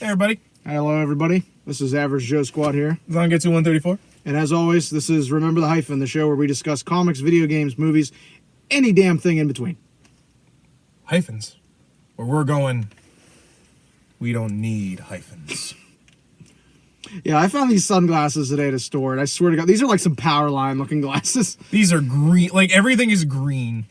Hey, everybody. Hello, everybody. This is Average Joe Squad here. Zongetsu 134. And as always, this is Remember the Hyphen, the show where we discuss comics, video games, movies, any damn thing in between. Hyphens. Where we're going, we don't need hyphens. Yeah, I found these sunglasses today at a store, and I swear to God, these are like some power line looking glasses. These are green. Like, everything is green.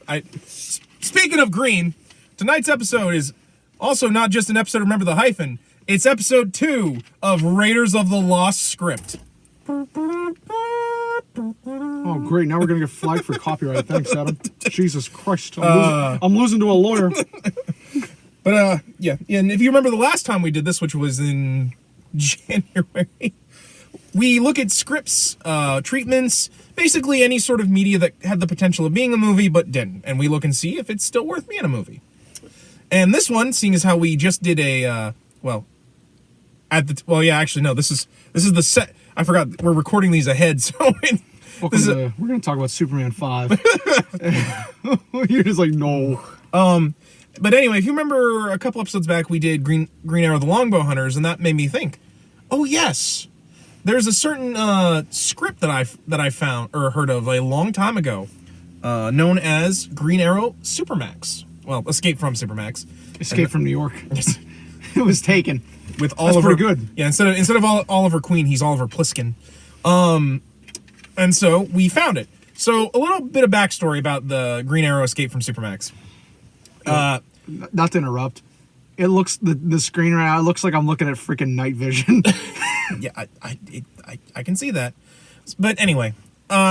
Speaking of green, tonight's episode is also not just an episode of Remember the Hyphen. It's episode 2 of Raiders of the Lost Script. Oh, great. Now we're going to get flagged for copyright. Thanks, Adam. Jesus Christ. I'm losing to a lawyer. But, yeah. And if you remember the last time we did this, which was in January, we look at scripts, treatments, basically any sort of media that had the potential of being a movie but didn't. And we look and see if it's still worth being a movie. And this one, seeing as how we just did a, this is the set. I forgot we're recording these ahead, so we're going to talk about Superman 5. You're just like, no. But anyway, if you remember a couple episodes back, we did Green Arrow: The Longbow Hunters, and that made me think, oh yes, there's a certain script that I found or heard of a long time ago, known as Green Arrow Supermax. Well, Escape from Supermax. Escape from New York. It was taken. With Oliver. That's pretty good. Yeah, instead of Oliver Queen, he's Oliver Pliskin. And so we found it. So a little bit of backstory about the Green Arrow Escape from Supermax. Not to interrupt. It looks the screen right now. It looks like I'm looking at freaking night vision. Yeah, I can see that. But anyway,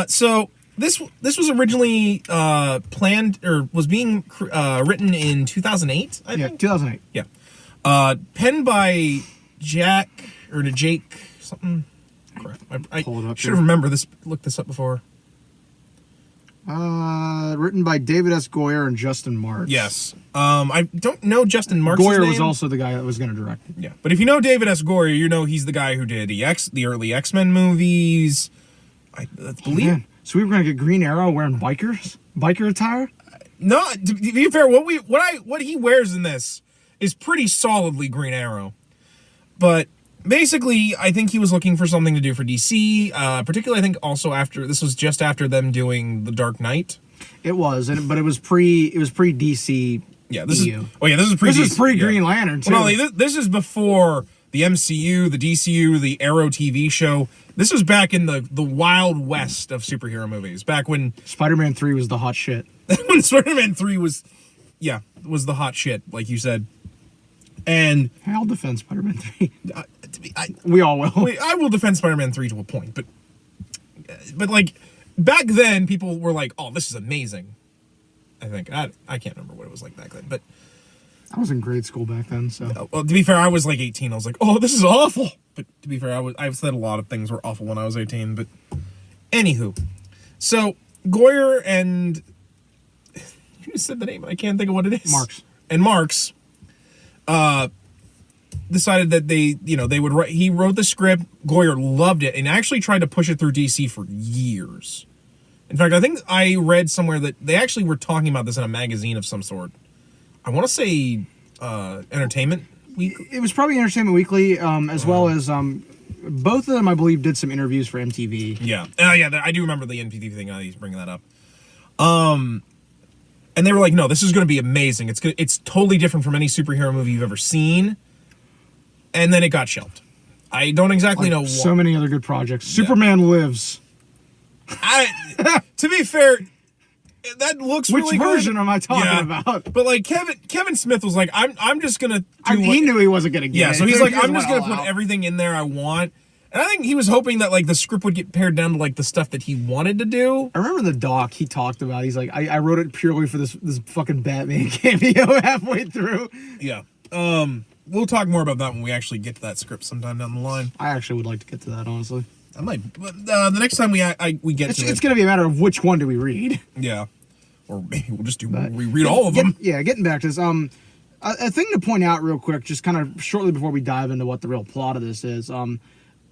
so this was originally planned or was being written in 2008. I think 2008. Yeah. Penned by Jake something. I should have remembered this. Looked this up before. Written by David S. Goyer and Justin Marks. Yes. I don't know Justin Marks' Goyer name. was also the guy that was going to direct it. Yeah, but if you know David S. Goyer, you know he's the guy who did the early X-Men movies. I believe. Man. So we were going to get Green Arrow wearing biker attire. No, to be fair, what he wears in this is pretty solidly Green Arrow. But basically, I think he was looking for something to do for DC. Particularly, I think also this was just after them doing The Dark Knight. It was, but it was pre DC. Yeah, this is pre Green Lantern too. Well, no, this is before the MCU, the DCU, the Arrow TV show. This was back in the Wild West of superhero movies. Back when Spider-Man 3 was the hot shit. When Spider-Man 3 was the hot shit, like you said. And I'll defend Spider-Man 3. We all will. I will defend Spider-Man 3 to a point, but like back then, people were like, "Oh, this is amazing." I think I can't remember what it was like back then, but I was in grade school back then. So, well, to be fair, I was like 18. I was like, "Oh, this is awful." But to be fair, I've said a lot of things were awful when I was 18. But anywho, so Goyer and you just said the name, I can't think of what it is. Marks. Decided that they would write. He wrote the script. Goyer loved it and actually tried to push it through DC for years. In fact, I think I read somewhere that they actually were talking about this in a magazine of some sort. I want to say Entertainment Weekly. It was probably Entertainment Weekly, as well as both of them, I believe, did some interviews for MTV. Yeah, I do remember the MTV thing. He's bringing that up. And they were like, "No, this is going to be amazing. It's totally different from any superhero movie you've ever seen." And then it got shelved. I don't exactly know why. So many other good projects. Superman Lives. To be fair, that looks really good. Which version am I talking about? But like Kevin Smith was like, I'm just gonna. He knew he wasn't gonna get it. Yeah, so he's like, I'm just gonna put everything in there I want. And I think he was hoping that like the script would get pared down to like the stuff that he wanted to do. I remember the doc he talked about. He's like, I wrote it purely for this fucking Batman cameo halfway through. Yeah. We'll talk more about that when we actually get to that script sometime down the line. I actually would like to get to that, honestly. I might. The next time we get to it, it's going to be a matter of which one do we read. Yeah, or maybe we'll just we read all of them. Getting back to this. A thing to point out real quick, just kind of shortly before we dive into what the real plot of this is.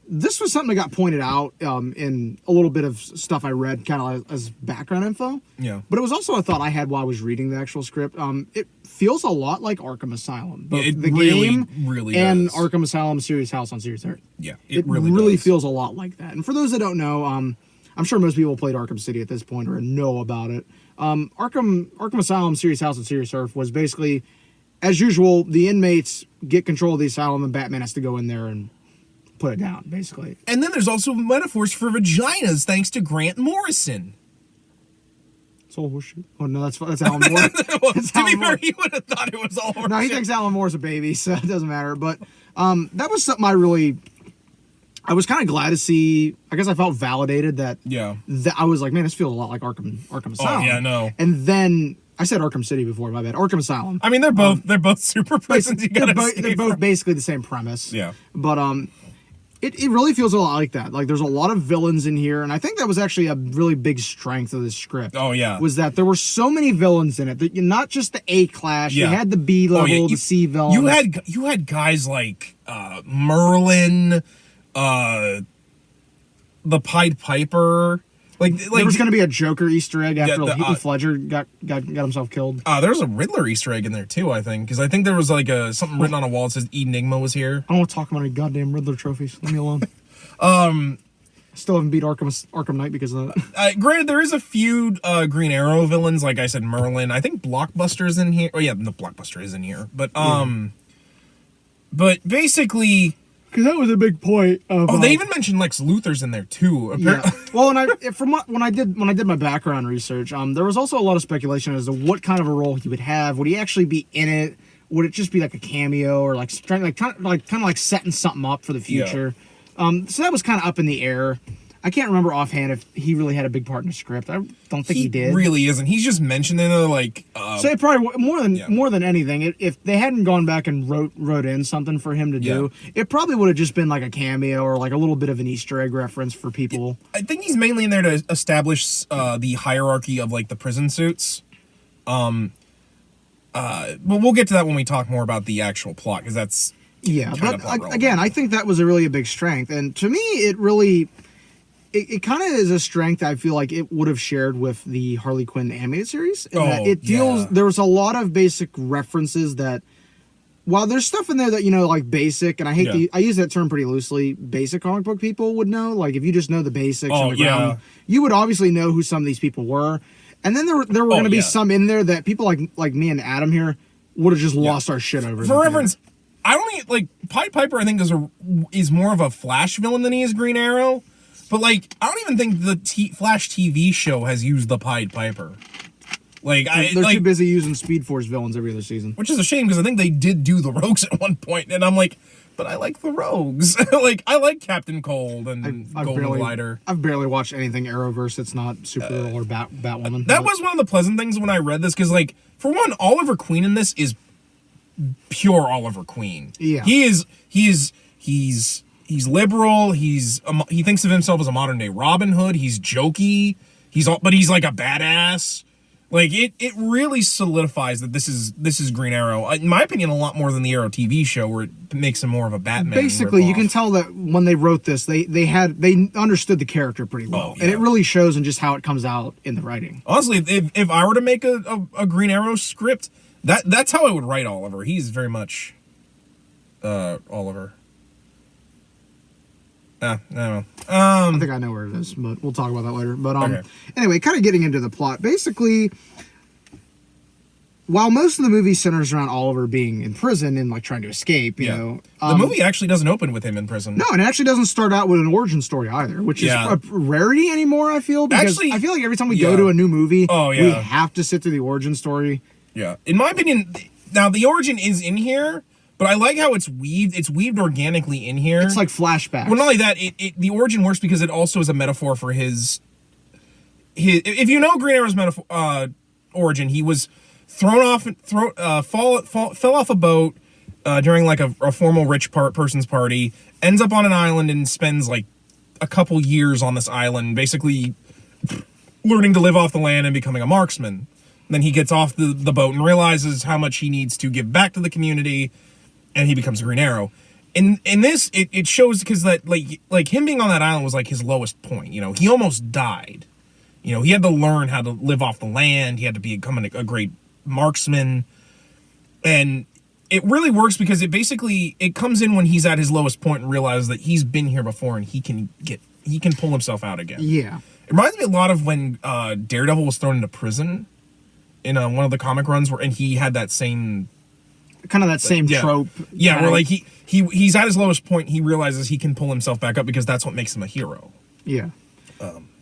this was something that got pointed out in a little bit of stuff I read, kind of as background info. Yeah. But it was also a thought I had while I was reading the actual script. It feels a lot like Arkham Asylum, both It the really, game really and does. Arkham Asylum Serious House on Series 30. Yeah, It really does. feels a lot like that. And for those that don't know, I'm sure most people played Arkham City at this point or know about it. Arkham Asylum, Serious House, and Serious Earth was basically, as usual, the inmates get control of the asylum and Batman has to go in there and put it down, basically. And then there's also metaphors for vaginas thanks to Grant Morrison. It's all horseshit. Oh, no, that's Alan Moore. Well, That's to be Alan fair, Moore. he would have thought it was all horseshit. No, he thinks Alan Moore's a baby, so it doesn't matter. But that was something I was kind of glad to see. I guess I felt validated that. Yeah. That I was like, man, this feels a lot like Arkham Asylum. yeah, no. And then I said Arkham City before, my bad. Arkham Asylum. I mean, they're both super prisons. You gotta They're both basically the same premise. Yeah. But it really feels a lot like that. Like there's a lot of villains in here, and I think that was actually a really big strength of this script. Oh, yeah. Was that there were so many villains in it that not just the A class, Yeah. you had the B level, the C villains. You had guys like Merlin, the Pied Piper. Like there was going to be a Joker Easter egg after the, Heath Ledger got himself killed. There's a Riddler Easter egg in there too, I think, because I think there was like something written on a wall that says Enigma was here. I don't want to talk about any goddamn Riddler trophies. Leave me alone. Still haven't beat Arkham Knight because of that. Granted, there is a few Green Arrow villains, like I said, Merlin. I think Blockbuster's in here. Oh yeah, the Blockbuster is in here. But but basically, Because that was a big point. Of, they even mentioned Lex Luthor's in there too. Yeah. Well, when I did my background research, there was also a lot of speculation as to what kind of a role he would have. Would he actually be in it? Would it just be like a cameo or like kind of like setting something up for the future? So that was kind of up in the air. I can't remember offhand if he really had a big part in the script. I don't think he did. Really isn't. He's just mentioned in it, like. So it probably more than anything, if they hadn't gone back and wrote in something for him to do, it probably would have just been like a cameo or like a little bit of an Easter egg reference for people. I think he's mainly in there to establish the hierarchy of like the prison suits. But we'll get to that when we talk more about the actual plot, because that's again, I think that was a big strength, and to me, it kind of is a strength I feel like it would have shared with the Harley Quinn animated series. There was a lot of basic references that, while there's stuff in there that, like basic, and I use that term pretty loosely, basic comic book people would know. Like if you just know the basics on the ground, you would obviously know who some of these people were. And then there were going to be some in there that people like me and Adam here would have just lost our shit over. For reference, I don't even, like, Pied Piper I think is more of a Flash villain than he is Green Arrow. But, like, I don't even think the Flash TV show has used the Pied Piper. Like, they're too busy using Speed Force villains every other season. Which is a shame, because I think they did do the Rogues at one point, and I'm like, but I like the Rogues. Like, I like Captain Cold and Golden Glider. I've barely watched anything Arrowverse that's not Supergirl or Batwoman. That was one of the pleasant things when I read this, because, like, for one, Oliver Queen in this is pure Oliver Queen. Yeah. He's liberal. He thinks of himself as a modern day Robin Hood. He's jokey. But he's like a badass. Like it really solidifies that this is Green Arrow. In my opinion, a lot more than the Arrow TV show, where it makes him more of a Batman. Basically, ripoff. you can tell that when they wrote this, they understood the character pretty well, and it really shows in just how it comes out in the writing. Honestly, if I were to make a Green Arrow script, that's how I would write Oliver. He's very much Oliver. I don't know. I think I know where it is, but we'll talk about that later. But anyway, kind of getting into the plot. Basically, while most of the movie centers around Oliver being in prison and like trying to escape, you know, the movie actually doesn't open with him in prison. No, and it actually doesn't start out with an origin story either, which is a rarity anymore. I feel because I feel like every time we go to a new movie, we have to sit through the origin story. Yeah, in my opinion, now the origin is in here. But I like how it's weaved. It's weaved organically in here. It's like flashbacks. Well, not only that, the origin works because it also is a metaphor for his. If you know Green Arrow's origin, he was fell off a boat during like a formal rich person's party. Ends up on an island and spends like a couple years on this island, basically learning to live off the land and becoming a marksman. Then he gets off the boat and realizes how much he needs to give back to the community. And he becomes Green Arrow. in this, it shows because that like him being on that island was like his lowest point. You know, he almost died. You know, he had to learn how to live off the land. He had to become a great marksman, and it really works because it comes in when he's at his lowest point and realizes that he's been here before and he can pull himself out again. Yeah, it reminds me a lot of when Daredevil was thrown into prison in one of the comic runs and he had that same kind of that same trope. Yeah, where like he's at his lowest point. He realizes he can pull himself back up because that's what makes him a hero. Yeah.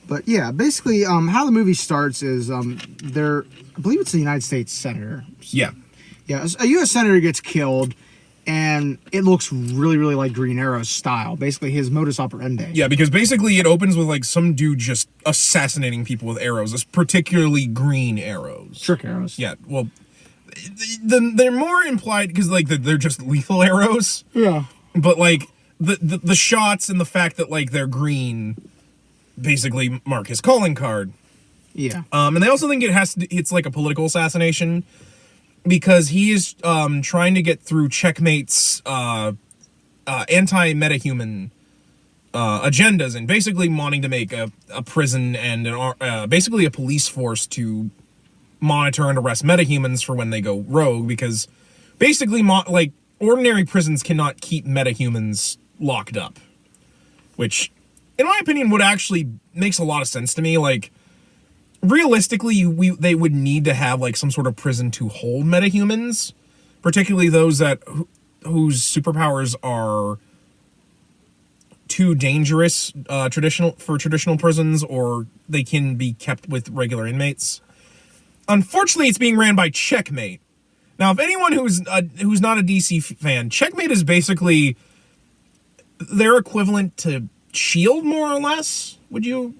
But yeah, basically, how the movie starts is I believe it's a United States senator. Yeah. Yeah, a U.S. senator gets killed, and it looks really, really like Green Arrow's style. Basically, his modus operandi. Yeah, because basically it opens with like some dude just assassinating people with arrows, particularly green arrows. Trick arrows. Yeah, well, they're more implied because like they're just lethal arrows. Yeah. But like the shots and the fact that like they're green basically mark his calling card. Yeah. And they also think it's like a political assassination because he is trying to get through Checkmate's anti-metahuman agendas and basically wanting to make a prison and basically a police force to monitor and arrest metahumans for when they go rogue, because basically like ordinary prisons cannot keep metahumans locked up, which in my opinion would actually makes a lot of sense to me. Like realistically, they would need to have like some sort of prison to hold metahumans, particularly those whose superpowers are too dangerous traditional prisons, or they can be kept with regular inmates. Unfortunately, it's being ran by Checkmate. Now, if anyone who's not a DC fan, Checkmate is basically their equivalent to Shield, more or less. Would you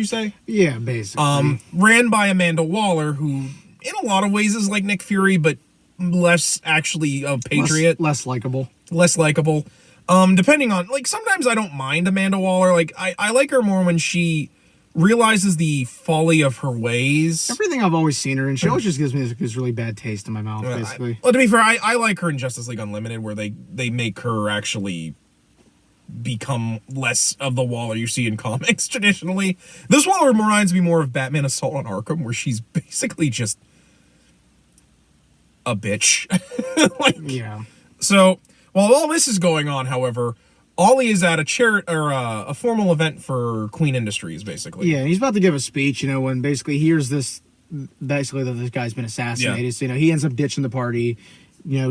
say? Yeah, basically. Ran by Amanda Waller, who in a lot of ways is like Nick Fury, but less actually a patriot. Less likable. Less likable. Depending on, like, sometimes I don't mind Amanda Waller. Like, I like her more when she realizes the folly of her ways. Everything I've always seen her in, she always just gives me this really bad taste in my mouth, basically. Well, to be fair, I like her in Justice League Unlimited, where they make her actually become less of the Waller you see in comics traditionally. This Waller reminds me more of Batman Assault on Arkham, where she's basically just a bitch. Yeah. So while all this is going on, however, Ollie is at a formal event for Queen Industries, basically. Yeah, he's about to give a speech, when basically he hears that this guy's been assassinated. Yeah. So, he ends up ditching the party,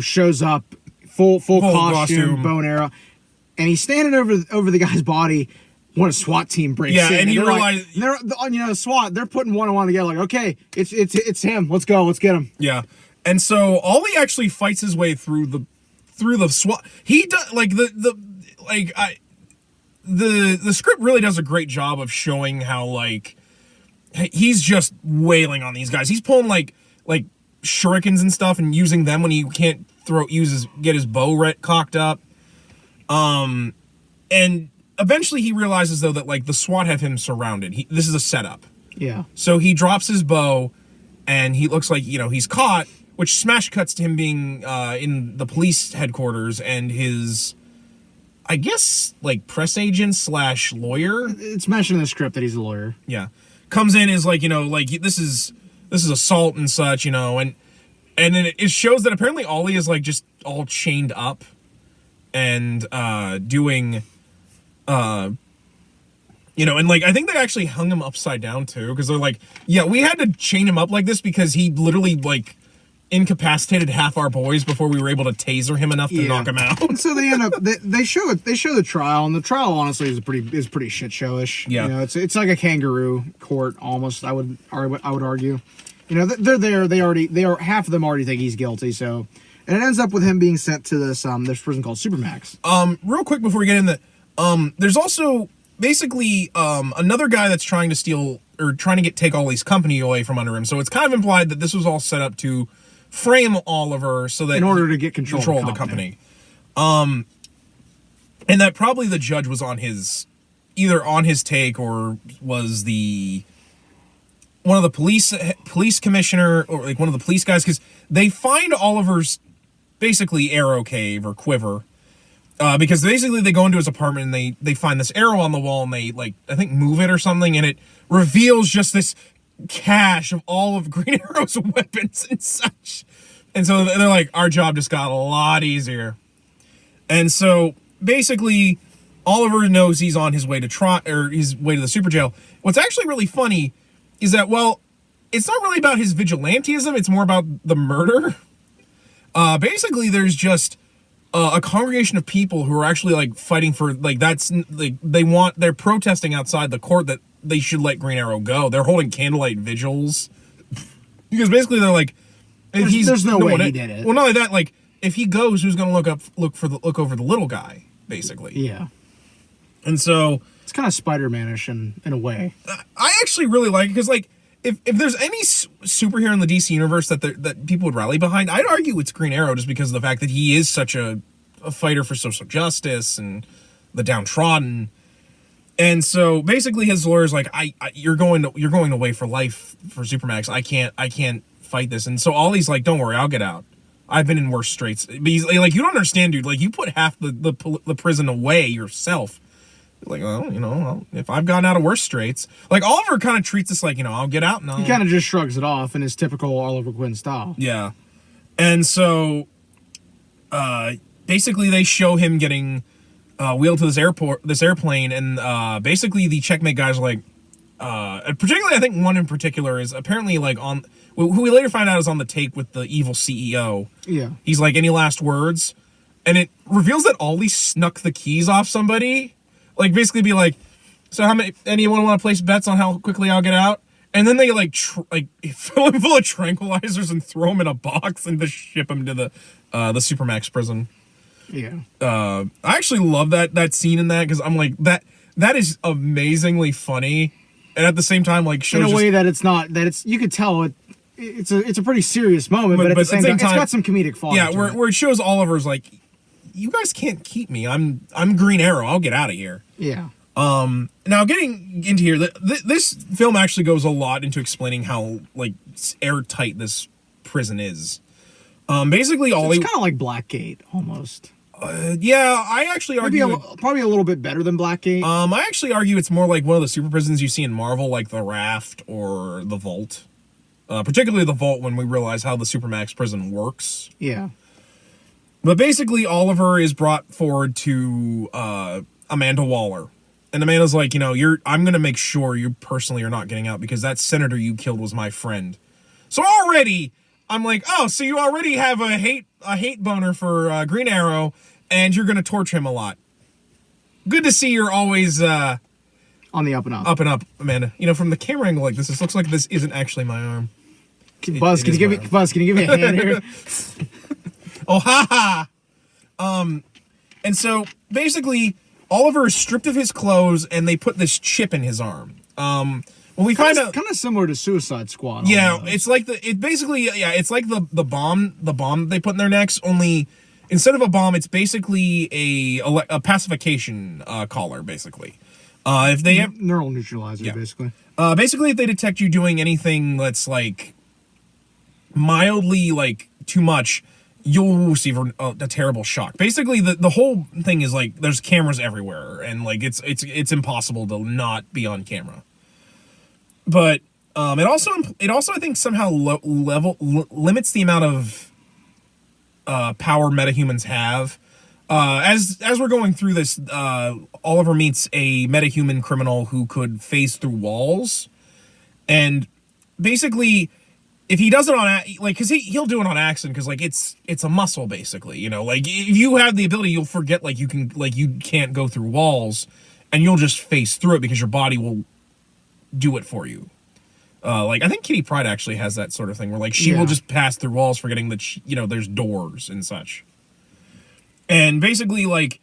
shows up, full costume, bow and arrow, and he's standing over the guy's body when a SWAT team breaks in. Yeah, and he realized... Like, SWAT, they're putting one-on-one together, like, okay, it's him, let's go, let's get him. Yeah, and so Ollie actually fights his way through the SWAT. He does, like, the script really does a great job of showing how, like, he's just wailing on these guys. He's pulling like shurikens and stuff and using them when he can't get his bow cocked up. And eventually he realizes though that like the SWAT have him surrounded. This is a setup. Yeah. So he drops his bow and he looks like, he's caught, which smash cuts to him being in the police headquarters and his, I guess, like, press agent / lawyer. It's mentioned in the script that he's a lawyer. Yeah. Comes in is like, like, this is assault and such, and then it shows that apparently Ollie is like just all chained up and doing and like I think they actually hung him upside down too, because they're like, yeah, we had to chain him up like this because he literally like incapacitated half our boys before we were able to taser him enough to knock him out. So they end up they show the trial, and the trial honestly is pretty shit showish. Yeah. It's like a kangaroo court almost. I would argue. They're there. They are half of them already think he's guilty. So, and it ends up with him being sent to this prison called Supermax. Real quick before we get into there's also basically another guy that's trying to steal or trying to take Ollie's company away from under him. So it's kind of implied that this was all set up to frame Oliver so that in order to get control of the company. And that probably the judge was either on his take or was one of the police commissioner or like one of the police guys, because they find Oliver's basically arrow cave or quiver, Because basically they go into his apartment and they find this arrow on the wall and they, like, I think move it or something, and it reveals just this cache of all of Green Arrow's weapons and such. And so they're like, our job just got a lot easier. And so basically Oliver knows he's on his way to his way to the super jail. What's actually really funny is that, well, it's not really about his vigilantism, it's more about the murder. Basically there's just a congregation of people who are actually, like, fighting for, like, that's, like, they're protesting outside the court that they should let Green Arrow go. They're holding candlelight vigils because basically they're like, there's no way he did it. Well, not only that, like, if he goes, who's going to look over the little guy, basically? Yeah. And so it's kind of Spider-Man-ish in a way. I actually really like it because, like, if there's any superhero in the DC universe that people would rally behind, I'd argue it's Green Arrow, just because of the fact that he is such a fighter for social justice and the downtrodden. And so basically his lawyer's like, you're going away for life for Supermax. I can't fight this. And so Ollie's like, don't worry, I'll get out. I've been in worse straits. But he's like, you don't understand, dude. Like, you put half the prison away yourself. Like, well, you know, if I've gotten out of worse straits. Like, Oliver kind of treats this like, you know, I'll get out and he kind of just shrugs it off in his typical Oliver Queen style. Yeah. And so basically they show him getting wheeled to this airplane, and basically the checkmate guys are like, particularly I think one in particular is apparently, like, on who we later find out is on the tape with the evil CEO. Yeah. He's like, any last words? And it reveals that Ollie snuck the keys off somebody. Like, basically be like, so anyone want to place bets on how quickly I'll get out? And then they, like, fill him full of tranquilizers and throw him in a box and just ship him to the Supermax prison. Yeah. I actually love that scene in that, because I'm like, that is amazingly funny, and at the same time, like, shows in a way that it's you could tell it's a pretty serious moment, but at the same time, it's got some comedic flaws. Yeah, where it shows Oliver's like, you guys can't keep me. I'm Green Arrow. I'll get out of here. Yeah. Now getting into here, this film actually goes a lot into explaining how, like, airtight this prison is. Basically, Ollie, it's kind of like Blackgate almost. Yeah, I actually argue probably a little bit better than Blackgate. I actually argue it's more like one of the super prisons you see in Marvel, like the Raft or the Vault. Particularly the Vault, when we realize how the Supermax prison works. Yeah. But basically, Oliver is brought forward to Amanda Waller. And Amanda's like, you know, I'm going to make sure you personally are not getting out, because that senator you killed was my friend. So already, I'm like, oh, so you already have a hate boner for Green Arrow, and you're going to torture him a lot. Good to see you're always on the up and up. Up and up, Amanda. You know, from the camera angle like this, it looks like this isn't actually my arm. Buzz, can you give me a hand here? Oh, ha ha. And so basically, Oliver is stripped of his clothes, and they put this chip in his arm. Well, we find out kind of similar to Suicide Squad. Yeah, almost. it's like it's like the bomb they put in their necks. Only instead of a bomb, it's basically a pacification collar, basically. If they have neural neutralizer, basically. Basically, if they detect you doing anything that's, like, mildly, like, too much, you'll receive a terrible shock. Basically, the whole thing is, like, there's cameras everywhere, and, like, it's impossible to not be on camera. But it also I think somehow limits the amount of power metahumans have. As we're going through this, Oliver meets a metahuman criminal who could phase through walls, and basically, if he does it on, like, because he'll do it on accident, because, like, it's a muscle, basically, you know, like, if you have the ability, you'll forget, like, you can't go through walls, and you'll just phase through it because your body will do it for you. Like, I think Kitty Pryde actually has that sort of thing where, like, she will just pass through walls, forgetting that you know, there's doors and such. And basically, like,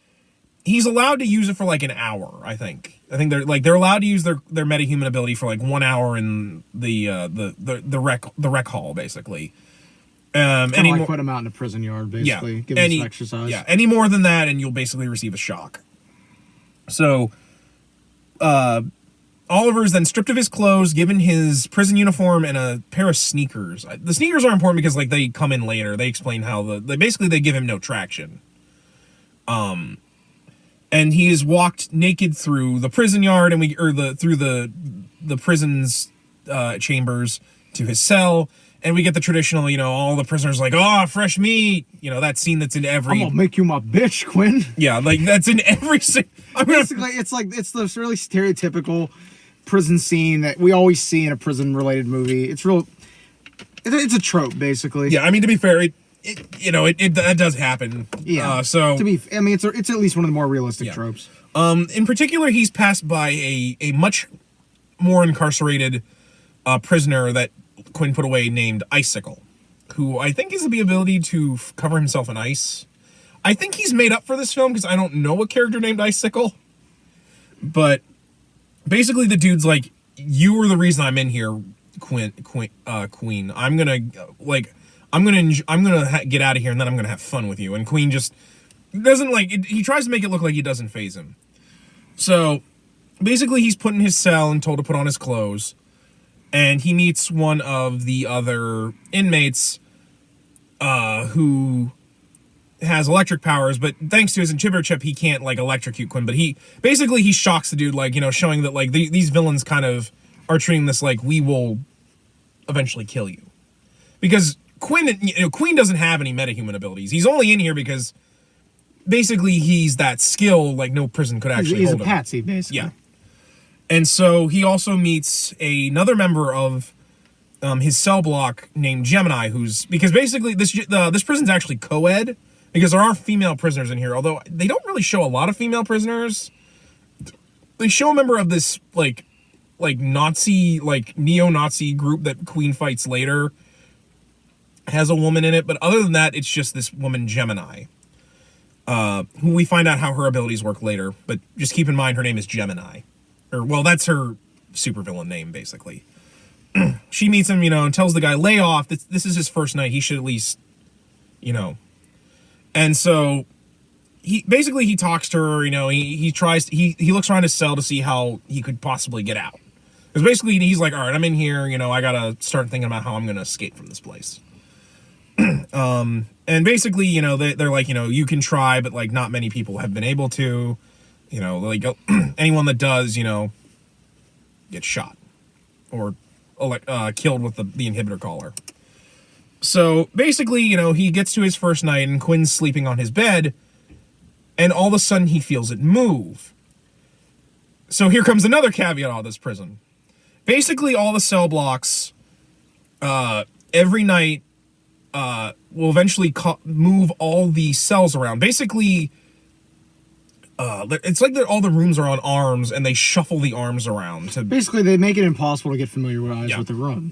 he's allowed to use it for, like, an hour, I think. I think they're allowed to use their metahuman ability for, like, 1 hour in the rec hall, basically. Put him out in a prison yard, basically. Give him some exercise. Yeah, any more than that, and you'll basically receive a shock. So, Oliver's then stripped of his clothes, given his prison uniform and a pair of sneakers. The sneakers are important because, like, they come in later. They explain how they give him no traction. and he is walked naked through the prison yard, and through the prison's chambers to his cell, and we get the traditional, all the prisoners like, oh, fresh meat, that scene that's in every. I'm gonna make you my bitch, Quinn. Yeah, like that's in every. Basically, it's this really stereotypical prison scene that we always see in a prison-related movie. It's a trope, basically. Yeah, I mean, to be fair, that does happen. Yeah. It's at least one of the more realistic tropes. In particular, he's passed by a much more incarcerated prisoner that Quinn put away named Icicle, who I think has the ability to cover himself in ice. I think he's made up for this film because I don't know a character named Icicle. But basically, the dude's like, you were the reason I'm in here, Queen. I'm gonna get out of here, and then I'm gonna have fun with you. And Queen just doesn't like it. He tries to make it look like it doesn't faze him. So basically, he's put in his cell and told to put on his clothes, and he meets one of the other inmates, who has electric powers, but thanks to his inhibitor chip, he can't like electrocute Quinn. But he shocks the dude, like, showing that like these villains kind of are treating this like we will eventually kill you, because Quinn doesn't have any metahuman abilities. He's only in here because basically he's that skill like no prison could actually hold him. He's a patsy, basically. Yeah. And so he also meets another member of his cell block named Gemini, because basically this prison's actually co-ed, because there are female prisoners in here, although they don't really show a lot of female prisoners. They show a member of this like Nazi, like neo-Nazi group that Queen fights later, has a woman in it, but other than that, it's just this woman Gemini, who we find out how her abilities work later, but just keep in mind her name is Gemini. That's her supervillain name, basically. She meets him, and tells the guy, lay off, this is his first night, he should at least, And so he talks to her, he looks around his cell to see how he could possibly get out. Because basically he's like, all right, I'm in here, I gotta start thinking about how I'm gonna escape from this place. And basically, they're like, you can try, but like not many people have been able to, like anyone that does, gets shot or killed with the inhibitor collar. So basically, he gets to his first night and Quinn's sleeping on his bed, and all of a sudden he feels it move. So here comes another caveat on this prison. Basically, all the cell blocks, every night, will eventually move all the cells around. Basically, it's like all the rooms are on arms, and they shuffle the arms around. Basically, they make it impossible to get familiarized with the room.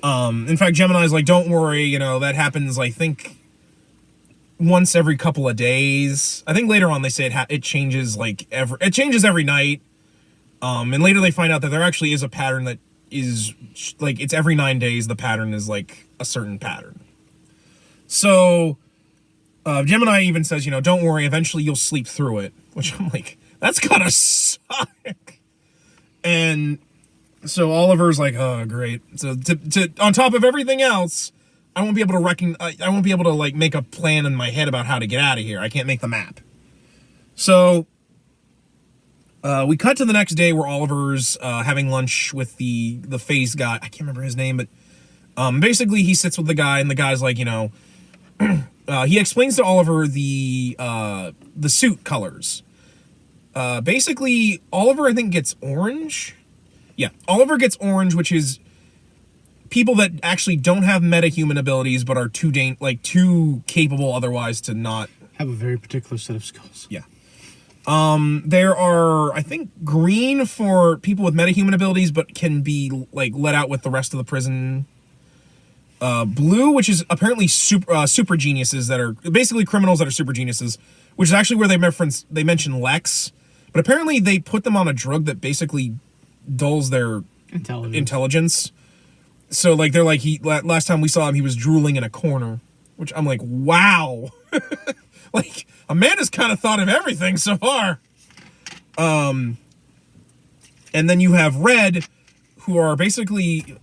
In fact, Gemini's like, don't worry, that happens, I think, once every couple of days. I think later on they say it changes every night. And later they find out that there actually is a pattern that is like, it's every 9 days the pattern is like a certain pattern. So Gemini even says, don't worry, eventually you'll sleep through it, which I'm like, that's gotta suck. And so Oliver's like, oh, great. So to on top of everything else, I won't be able to like make a plan in my head about how to get out of here. I can't make the map. So we cut to the next day where Oliver's having lunch with the phase guy. I can't remember his name, but basically he sits with the guy, and the guy's like, he explains to Oliver the suit colors. Basically, Oliver, I think, gets orange. Yeah, Oliver gets orange, which is people that actually don't have metahuman abilities but are too capable otherwise to not have a very particular set of skills. Yeah. There are, I think, green for people with metahuman abilities but can be like let out with the rest of the prison. Blue, which is apparently super geniuses that are basically criminals that are super geniuses, which is actually where they mention Lex, but apparently they put them on a drug that basically dulls their intelligence. So like they're like, last time we saw him, he was drooling in a corner, which I'm like, wow. Like, a man has kind of thought of everything so far. And then you have Red, who are basically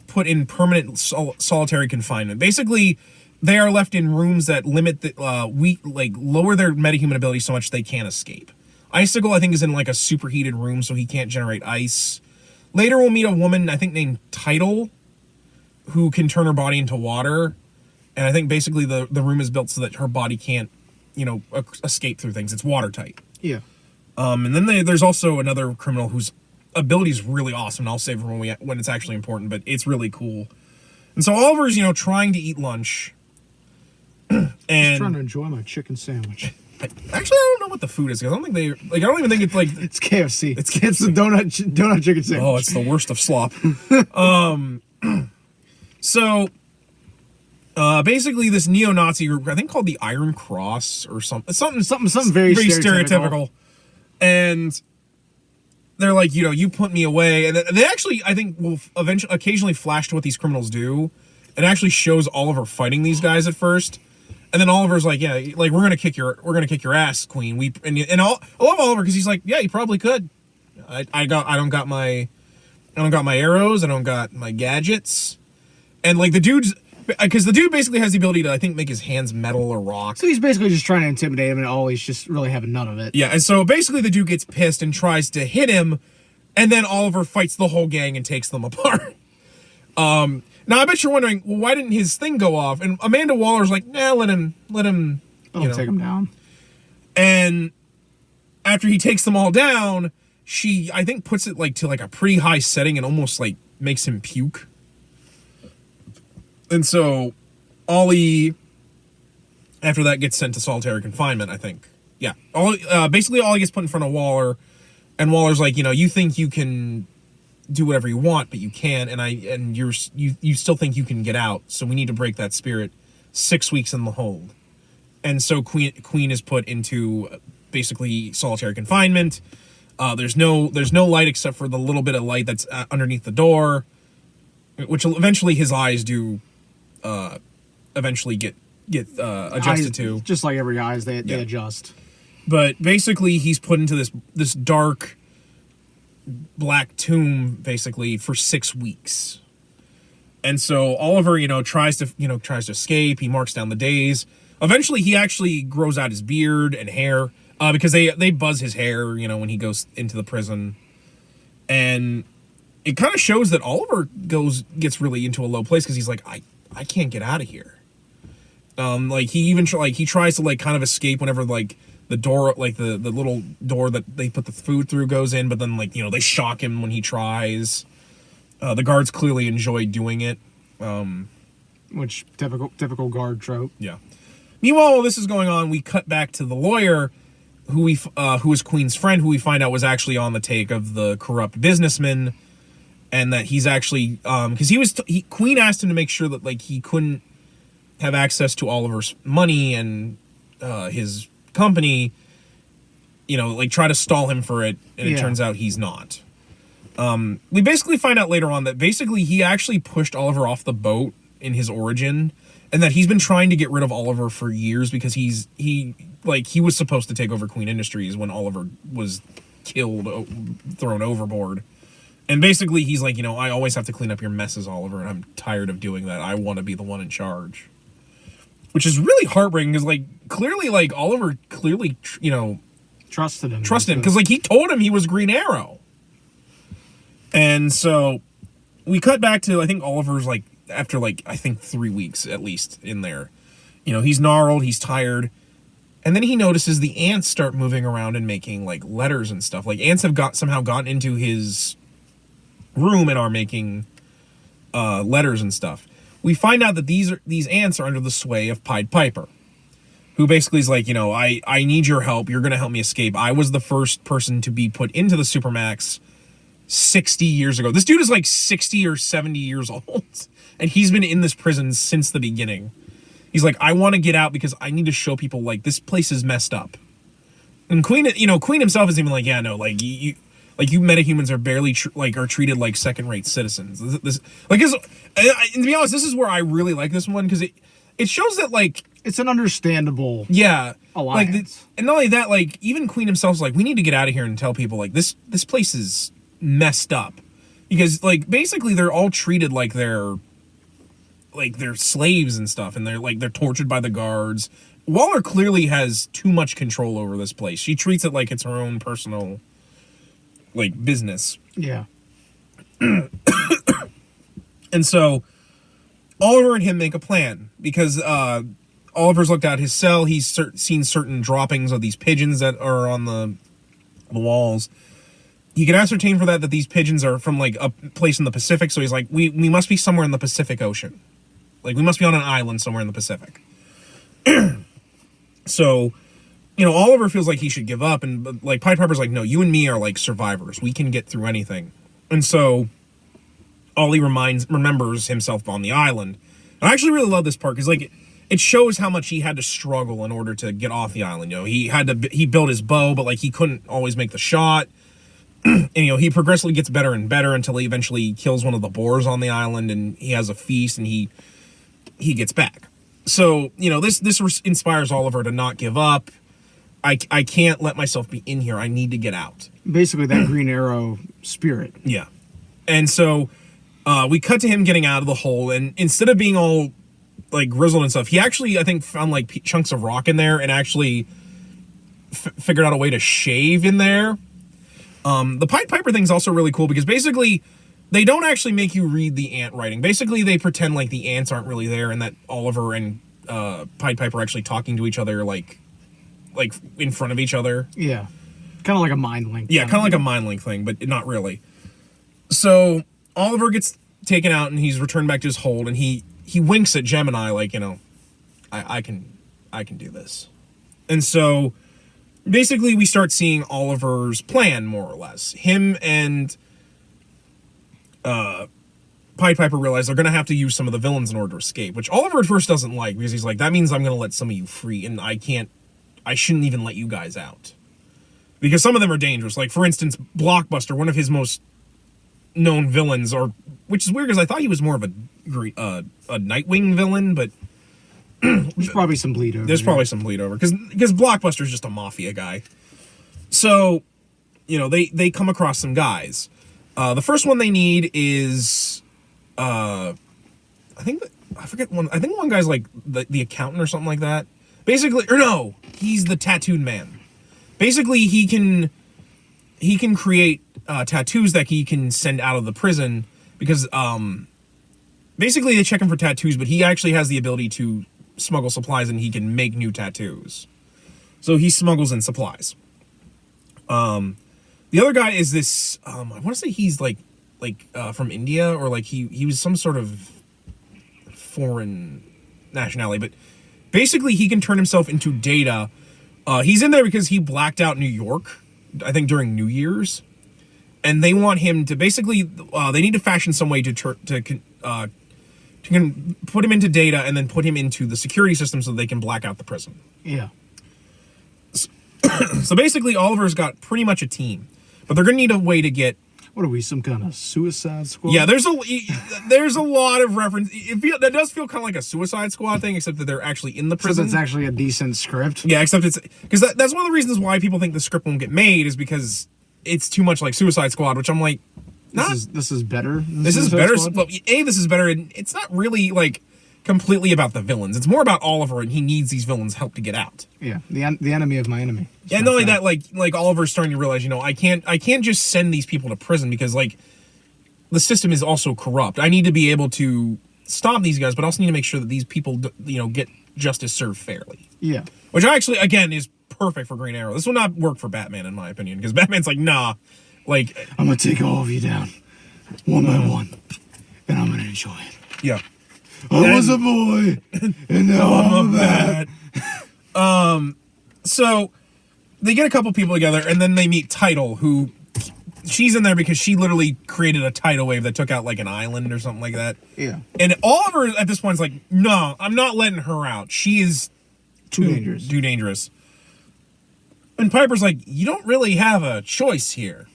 put in permanent solitary confinement. Basically, they are left in rooms that limit lower their metahuman ability so much they can't escape. Icicle, I think, is in like a superheated room, so he can't generate ice. Later, we'll meet a woman, I think, named Tidal, who can turn her body into water. And I think basically the room is built so that her body can't, escape through things. It's watertight. Yeah. And then there's also another criminal whose ability is really awesome. And I'll save her when it's actually important, but it's really cool. And so Oliver's, trying to eat lunch. And just trying to enjoy my chicken sandwich. Actually, I don't know what the food is. I don't think I don't even think it's like... It's KFC. It's the donut chicken sandwich. Oh, it's the worst of slop. So, basically this neo-Nazi group, I think called the Iron Cross or something very stereotypical. And they're like, you put me away. And they actually, I think, will occasionally flash to what these criminals do. It actually shows Oliver fighting these guys at first. And then Oliver's like, yeah, like we're gonna kick your ass, Queen. I love Oliver because he's like, yeah, you probably could. I don't got my arrows. I don't got my gadgets. And like the dude basically has the ability to, I think, make his hands metal or rock. So he's basically just trying to intimidate him, and always just really having none of it. Yeah, and so basically the dude gets pissed and tries to hit him, and then Oliver fights the whole gang and takes them apart. Now I bet you're wondering, well, why didn't his thing go off? And Amanda Waller's like, nah, let him take him down. And after he takes them all down, she, I think, puts it like to like a pretty high setting and almost like makes him puke. And so Ollie, after that, gets sent to solitary confinement, I think. Yeah. Basically, Ollie gets put in front of Waller, and Waller's like, you think you can do whatever you want, but you can't, and you still think you can get out, so we need to break that spirit. 6 weeks in the hold. And so Queen is put into basically solitary confinement. There's no light except for the little bit of light that's underneath the door, which eventually his eyes do eventually get adjusted to. Just like every eyes, they adjust. But basically he's put into this dark black tomb basically for 6 weeks. And so Oliver, tries to escape. He marks down the days. Eventually he actually grows out his beard and hair, because they buzz his hair, when he goes into the prison. And it kind of shows that Oliver gets really into a low place because he's like, I can't get out of here. Like he even he tries to kind of escape whenever the door, the little door that they put the food through goes in, but then they shock him when he tries. The guards clearly enjoy doing it. Which typical guard trope. Yeah. Meanwhile, while this is going on, we cut back to the lawyer who is Queen's friend, who we find out was actually on the take of the corrupt businessman, and that he's actually because Queen asked him to make sure that he couldn't have access to Oliver's money and his company, try to stall him for it, and it turns out he's not. We basically find out later on that basically he actually pushed Oliver off the boat in his origin, and that he's been trying to get rid of Oliver for years because he was supposed to take over Queen Industries when Oliver was killed, thrown overboard. And basically he's like, I always have to clean up your messes, Oliver, and I'm tired of doing that. I want to be the one in charge. Which is really heartbreaking because clearly Oliver clearly, trusted him because he told him he was Green Arrow. And so we cut back to, I think Oliver's after I think 3 weeks at least in there. He's gnarled, he's tired. And then he notices the ants start moving around and making letters and stuff. Ants have somehow gotten into his room and are making letters and stuff. We find out that these ants are under the sway of Pied Piper, who basically is I need your help. You're going to help me escape. I was the first person to be put into the Supermax 60 years ago. This dude is 60 or 70 years old, and he's been in this prison since the beginning. He's like, I want to get out because I need to show people this place is messed up. And Queen himself is even you metahumans are barely are treated like second-rate citizens. To be honest, this is where I really like this one because it shows that it's an understandable alliance. And not only that, even Queen himself's we need to get out of here and tell people this place is messed up, because basically they're all treated they're slaves and stuff, and they're tortured by the guards. Waller clearly has too much control over this place. She treats it like it's her own personal, like, business. Yeah. And so Oliver and him make a plan because Oliver's looked out his cell. He's seen certain droppings of these pigeons that are on the walls. He can ascertain for that these pigeons are from like a place in the Pacific. So he's like, we must be somewhere in the Pacific Ocean. Like, we must be on an island somewhere in the Pacific. So, you know, Oliver feels like he should give up. And like Pied Piper's like, no, you and me are like survivors. We can get through anything. And so Ollie remembers himself on the island. And I actually really love this part because, like, it shows how much he had to struggle in order to get off the island. You know, he built his bow, but like he couldn't always make the shot. And, you know, he progressively gets better and better until he eventually kills one of the boars on the island, and he has a feast, and he gets back. So, you know, this inspires Oliver to not give up. I can't let myself be in here. I need to get out. Basically, that Green Arrow spirit. Yeah. And so we cut to him getting out of the hole, and instead of being all like grizzled and stuff, he actually, I think, found like chunks of rock in there and actually figured out a way to shave in there. The Pied Piper thing's also really cool because basically they don't actually make you read the ant writing. Basically, they pretend like the ants aren't really there and that Oliver and Pied Piper are actually talking to each other like in front of each other. Yeah. Kind of like a mind link. Yeah, kind of like a mind link thing, but not really. So Oliver gets taken out and he's returned back to his hold, and he winks at Gemini like, you know, I can do this. And so basically we start seeing Oliver's plan, more or less. Him and Pied Piper realize they're going to have to use some of the villains in order to escape, which Oliver at first doesn't like because he's like, that means I'm going to let some of you free, and I shouldn't even let you guys out. Because some of them are dangerous. Like, for instance, Blockbuster, one of his most known villains, which is weird because I thought he was more of a Nightwing villain, but there's probably some bleed over. There's probably some bleed over because Blockbuster's just a mafia guy. So, you know, they come across some guys. The first one they need is, I think one guy's like the accountant or something like that. Basically, or no, he's the tattooed man. Basically, he can create tattoos that he can send out of the prison because basically they check him for tattoos, but he actually has the ability to smuggle supplies and he can make new tattoos. So he smuggles in supplies. The other guy is this, I want to say he's like from India, or like he was some sort of foreign nationality, but basically he can turn himself into Data. He's in there because he blacked out New York, I think during New Year's, and they want him to basically, they need to fashion some way to put him into Data and then put him into the security system so they can black out the prison. Yeah. So basically Oliver's got pretty much a team, but they're going to need a way to get... What are we, some kind of Suicide Squad? Yeah, there's a lot of reference. That does feel kind of like a Suicide Squad thing, except that they're actually in the prison. Because it's actually a decent script. Yeah, except it's... Because that's one of the reasons why people think the script won't get made, is because it's too much like Suicide Squad, which I'm like... This is better. This is better. Well, this is better, and it's not really like completely about the villains. It's more about Oliver, and he needs these villains' help to get out. Yeah, the enemy of my enemy. Yeah, not only that, like Oliver's starting to realize, you know, I can't just send these people to prison because like the system is also corrupt. I need to be able to stop these guys, but I also need to make sure that these people, you know, get justice served fairly. Yeah, which actually, again, is perfect for Green Arrow. This will not work for Batman, in my opinion, because Batman's like, nah, like I'm gonna take all of you down one by one, and I'm gonna enjoy it. Yeah. I was a boy, and now I'm a bat. So they get a couple people together, and then they meet Tidal, who she's in there because she literally created a tidal wave that took out like an island or something like that. Yeah. And Oliver at this point is like, no, I'm not letting her out. She is too dangerous. And Piper's like, you don't really have a choice here.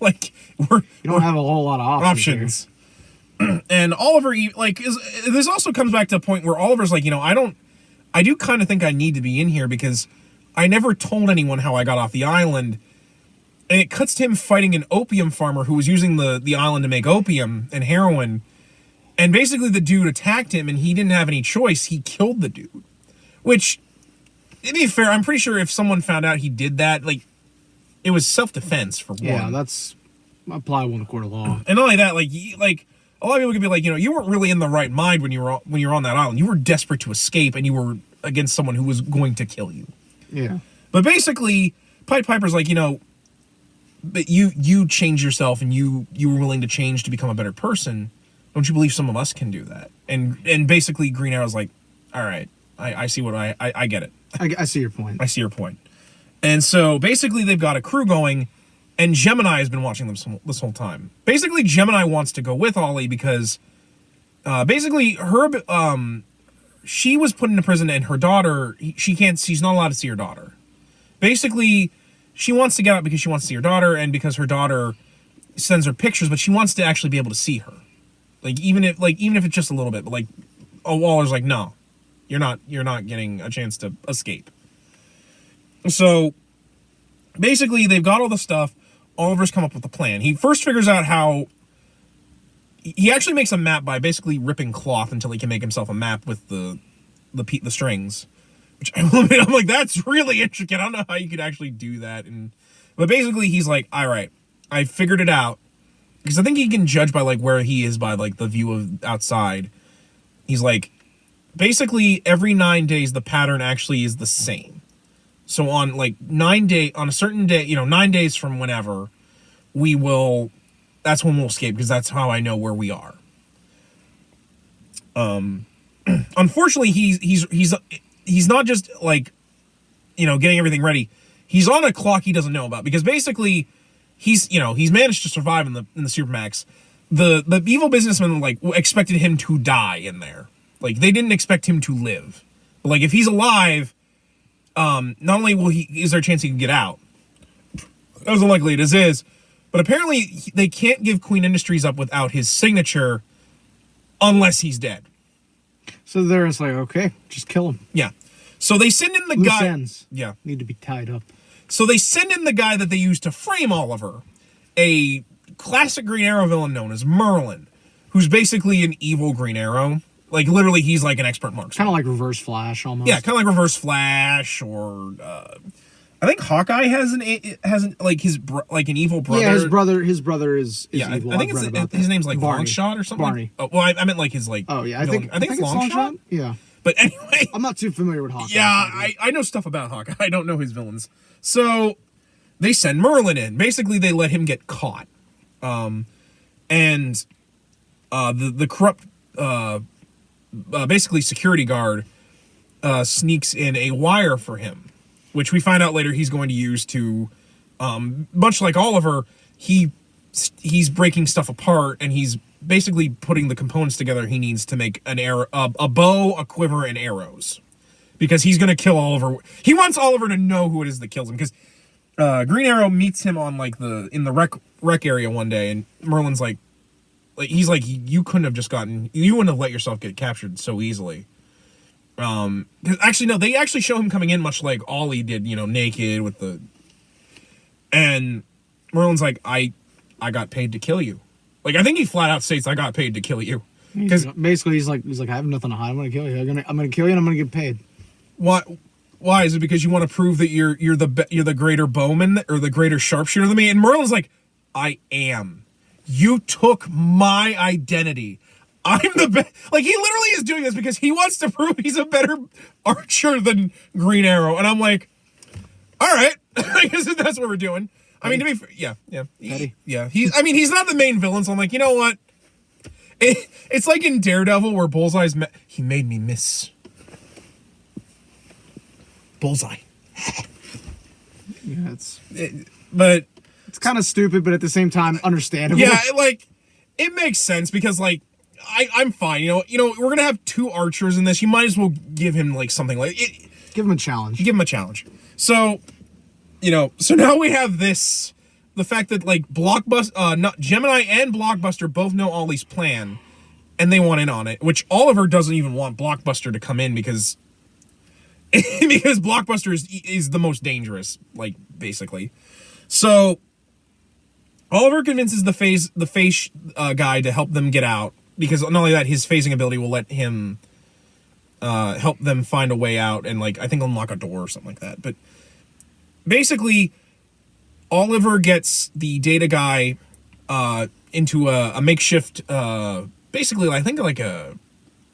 Like you don't have a whole lot of options. And Oliver, like, this also comes back to a point where Oliver's like, you know, I do kind of think I need to be in here because I never told anyone how I got off the island. And it cuts to him fighting an opium farmer who was using the island to make opium and heroin. And basically the dude attacked him and he didn't have any choice. He killed the dude. Which, to be fair, I'm pretty sure if someone found out he did that, like, it was self-defense for one. Yeah, that's apply one court of law. And not only that, like a lot of people could be like, you weren't really in the right mind when you were on that island. You were desperate to escape, and you were against someone who was going to kill you. Yeah. But basically, Pied Piper's like, but you changed yourself, and you were willing to change to become a better person. Don't you believe some of us can do that? And basically, Green Arrow's like, all right, I see what I get it. I see your point. I see your point. And so basically, they've got a crew going. And Gemini has been watching them this whole time. Basically, Gemini wants to go with Ollie because, basically, she was put into prison, and her daughter, she's not allowed to see her daughter. Basically, she wants to get out because she wants to see her daughter, and because her daughter sends her pictures, but she wants to actually be able to see her, even if it's just a little bit. But Waller's like, no, you're not getting a chance to escape. So basically, they've got all the stuff. Oliver's come up with a plan. He first figures out how... He actually makes a map by basically ripping cloth until he can make himself a map with the strings. Which, I'm like, that's really intricate. I don't know how you could actually do that. But basically, he's like, all right, I figured it out. Because I think he can judge by, where he is by, the view of outside. He's like, basically, every 9 days, the pattern actually is the same. So on on a certain day, 9 days from whenever, that's when we'll escape, because that's how I know where we are. Unfortunately, he's not just getting everything ready. He's on a clock he doesn't know about, because basically he's managed to survive in the Supermax. The evil businessmen expected him to die in there. They didn't expect him to live. But if he's alive, not only is there a chance he can get out, as unlikely it is, but apparently they can't give Queen Industries up without his signature unless he's dead. So they're just like, okay, just kill him. Yeah. So they send in the Loose guy. ends Yeah. need to be tied up. So they send in the guy that they used to frame Oliver, a classic Green Arrow villain known as Merlin, who's basically an evil Green Arrow. Literally, he's an expert marksman. Kind of like Reverse Flash, almost. Yeah, kind of like Reverse Flash, or I think Hawkeye has an evil brother. Yeah, his brother is evil. I think his name's Longshot or something. Barney. Oh, well, I meant his Oh yeah, I think it's Longshot. Yeah. But anyway, I'm not too familiar with Hawkeye. Yeah, I know stuff about Hawkeye. I don't know his villains. So they send Merlin in. Basically, they let him get caught, and the corrupt basically security guard sneaks in a wire for him, which we find out later he's going to use to, much like Oliver, he's breaking stuff apart, and he's basically putting the components together he needs to make an arrow, a bow, a quiver, and arrows, because he's going to kill Oliver. He wants Oliver to know who it is that kills him, because Green Arrow meets him on in the rec area one day, and Merlin's he's like, you couldn't have you wouldn't have let yourself get captured so easily. Actually, no, they actually show him coming in much like Ollie did, naked with and Merlin's like, I got paid to kill you. I think he flat out states, I got paid to kill you. Because basically he's like, I have nothing to hide. I'm gonna kill you. I'm gonna kill you, and I'm gonna get paid. Why is it? Because you want to prove that you're the greater bowman or the greater sharpshooter than me? And Merlin's like, I am. You took my identity. I'm the best. He literally is doing this because he wants to prove he's a better archer than Green Arrow. And I'm like, all right, I guess that's what we're doing. I mean, to be fair, yeah. He's not the main villain, so I'm like, you know what? It's like in Daredevil where Bullseye's he made me miss. Bullseye. Yeah, but it's kind of stupid, but at the same time, understandable. Yeah, it makes sense because I'm fine. We're gonna have two archers in this. You might as well give him something Give him a challenge. Give him a challenge. So, so now we have this, the fact that not Gemini and Blockbuster both know Ollie's plan, and they want in on it. Which Oliver doesn't even want Blockbuster to come in because Blockbuster is the most dangerous, basically. So Oliver convinces the phase guy to help them get out, because not only that, his phasing ability will let him help them find a way out and like I think unlock a door or something like that. But basically, Oliver gets the data guy into a makeshift, basically I think like an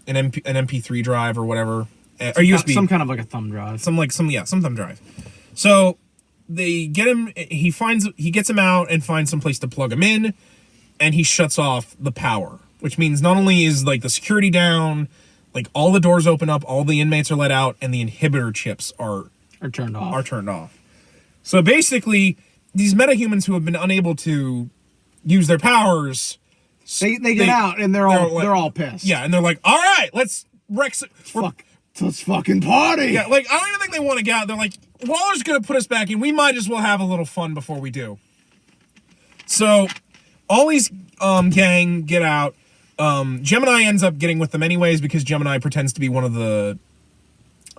MP3 drive or whatever, or USB, some kind of like a thumb drive, some thumb drive. So they get him. He gets him out and finds some place to plug him in, and he shuts off the power, which means not only is like the security down, like all the doors open up, all the inmates are let out, and the inhibitor chips are turned off. So basically, these metahumans who have been unable to use their powers, they get out and they're all pissed. Yeah, and they're like, all right, let's let's fucking party. Yeah, like I don't even think they want to get out. They're like, Waller's gonna put us back in. We might as well have a little fun before we do. So Ollie's gang get out. Gemini ends up getting with them anyways because Gemini pretends to be one of the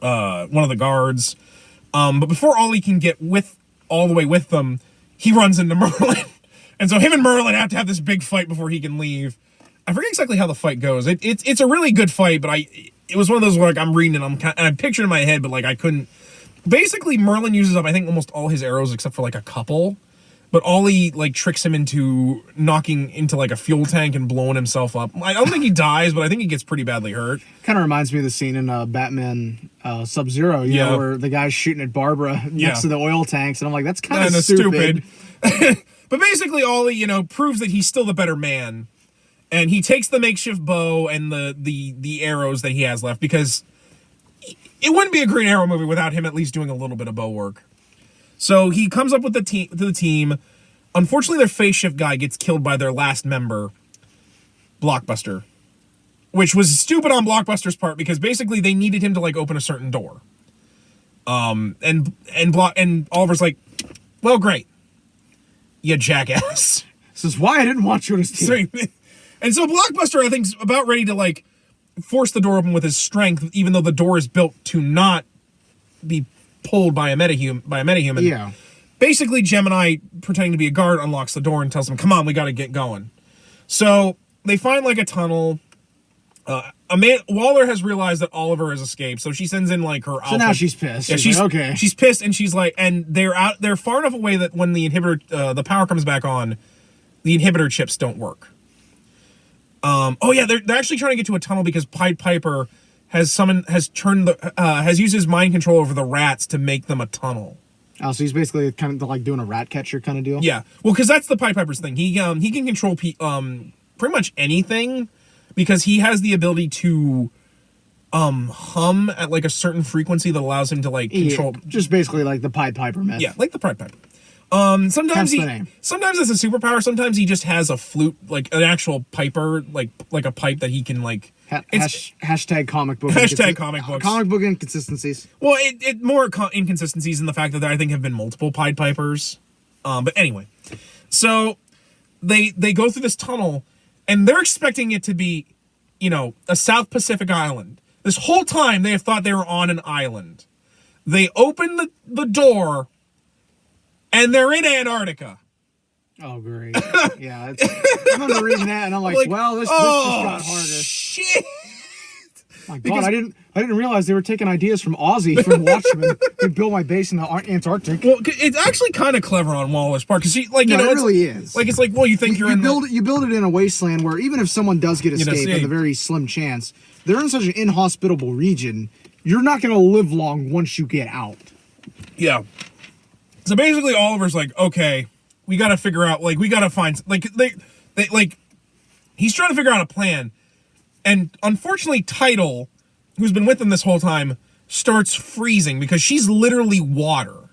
guards. But before Ollie can get all the way with them, he runs into Merlin. And so him and Merlin have to have this big fight before he can leave. I forget exactly how the fight goes. It's a really good fight, but it was one of those where like I'm reading it, and I'm picturing in my head, but like I couldn't. Basically, Merlin uses up I think almost all his arrows except for like a couple. But Ollie like tricks him into knocking into like a fuel tank and blowing himself up. I don't think he dies, but I think he gets pretty badly hurt. Kind of reminds me of the scene in Batman Sub-Zero, you know, where the guy's shooting at Barbara next to the oil tanks, and I'm like, that's kind of stupid. But basically, Ollie, proves that he's still the better man, and he takes the makeshift bow and the arrows that he has left because it wouldn't be a Green Arrow movie without him at least doing a little bit of bow work. So he comes up with the team. Unfortunately, their phase shift guy gets killed by their last member, Blockbuster, which was stupid on Blockbuster's part because basically they needed him to like open a certain door. And Oliver's like, well, great, you jackass. This is why I didn't want you to steal. And so Blockbuster, I think, is about ready to like force the door open with his strength, even though the door is built to not be pulled by a metahuman. Yeah. Basically, Gemini, pretending to be a guard, unlocks the door and tells them, come on, we got to get going. So they find like a tunnel. Waller has realized that Oliver has escaped, so she sends in like her. So now she's pissed. Yeah, she's like, okay. She's pissed, and she's like, and they're far enough away that when the inhibitor, the power comes back on, the inhibitor chips don't work. They're actually trying to get to a tunnel because Pied Piper has used his mind control over the rats to make them a tunnel. Oh, so he's basically kind of like doing a rat catcher kind of deal. Yeah, well, because that's the Pied Piper's thing. He can control pretty much anything because he has the ability to hum at like a certain frequency that allows him to like control. Yeah, just basically like the Pied Piper myth. Yeah, like the Pied Piper. Sometimes it's a superpower. Sometimes he just has a flute, like an actual piper, like a pipe that he can like. Hashtag comic book. Hashtag comic books. Comic book inconsistencies. Well, it more inconsistencies in the fact that there I think have been multiple Pied Pipers. But anyway, so they go through this tunnel, and they're expecting it to be, a South Pacific island. This whole time they have thought they were on an island. They open the door. And they're in Antarctica. Oh, great. Yeah. I remember reading that, and I'm like, well, this just got harder. Shit. My God, I didn't realize they were taking ideas from Ozzy from Watchmen and build my base in the Antarctic. Well, it's actually kind of clever on Waller's part because it really is. Like it's like, well, you think you build it in a wasteland where even if someone does get escaped, and a very slim chance, they're in such an inhospitable region, you're not going to live long once you get out. Yeah. So basically, Oliver's like, okay, we got to figure out, like, we got to find, like, he's trying to figure out a plan. And unfortunately, Tidal, who's been with them this whole time, starts freezing because she's literally water.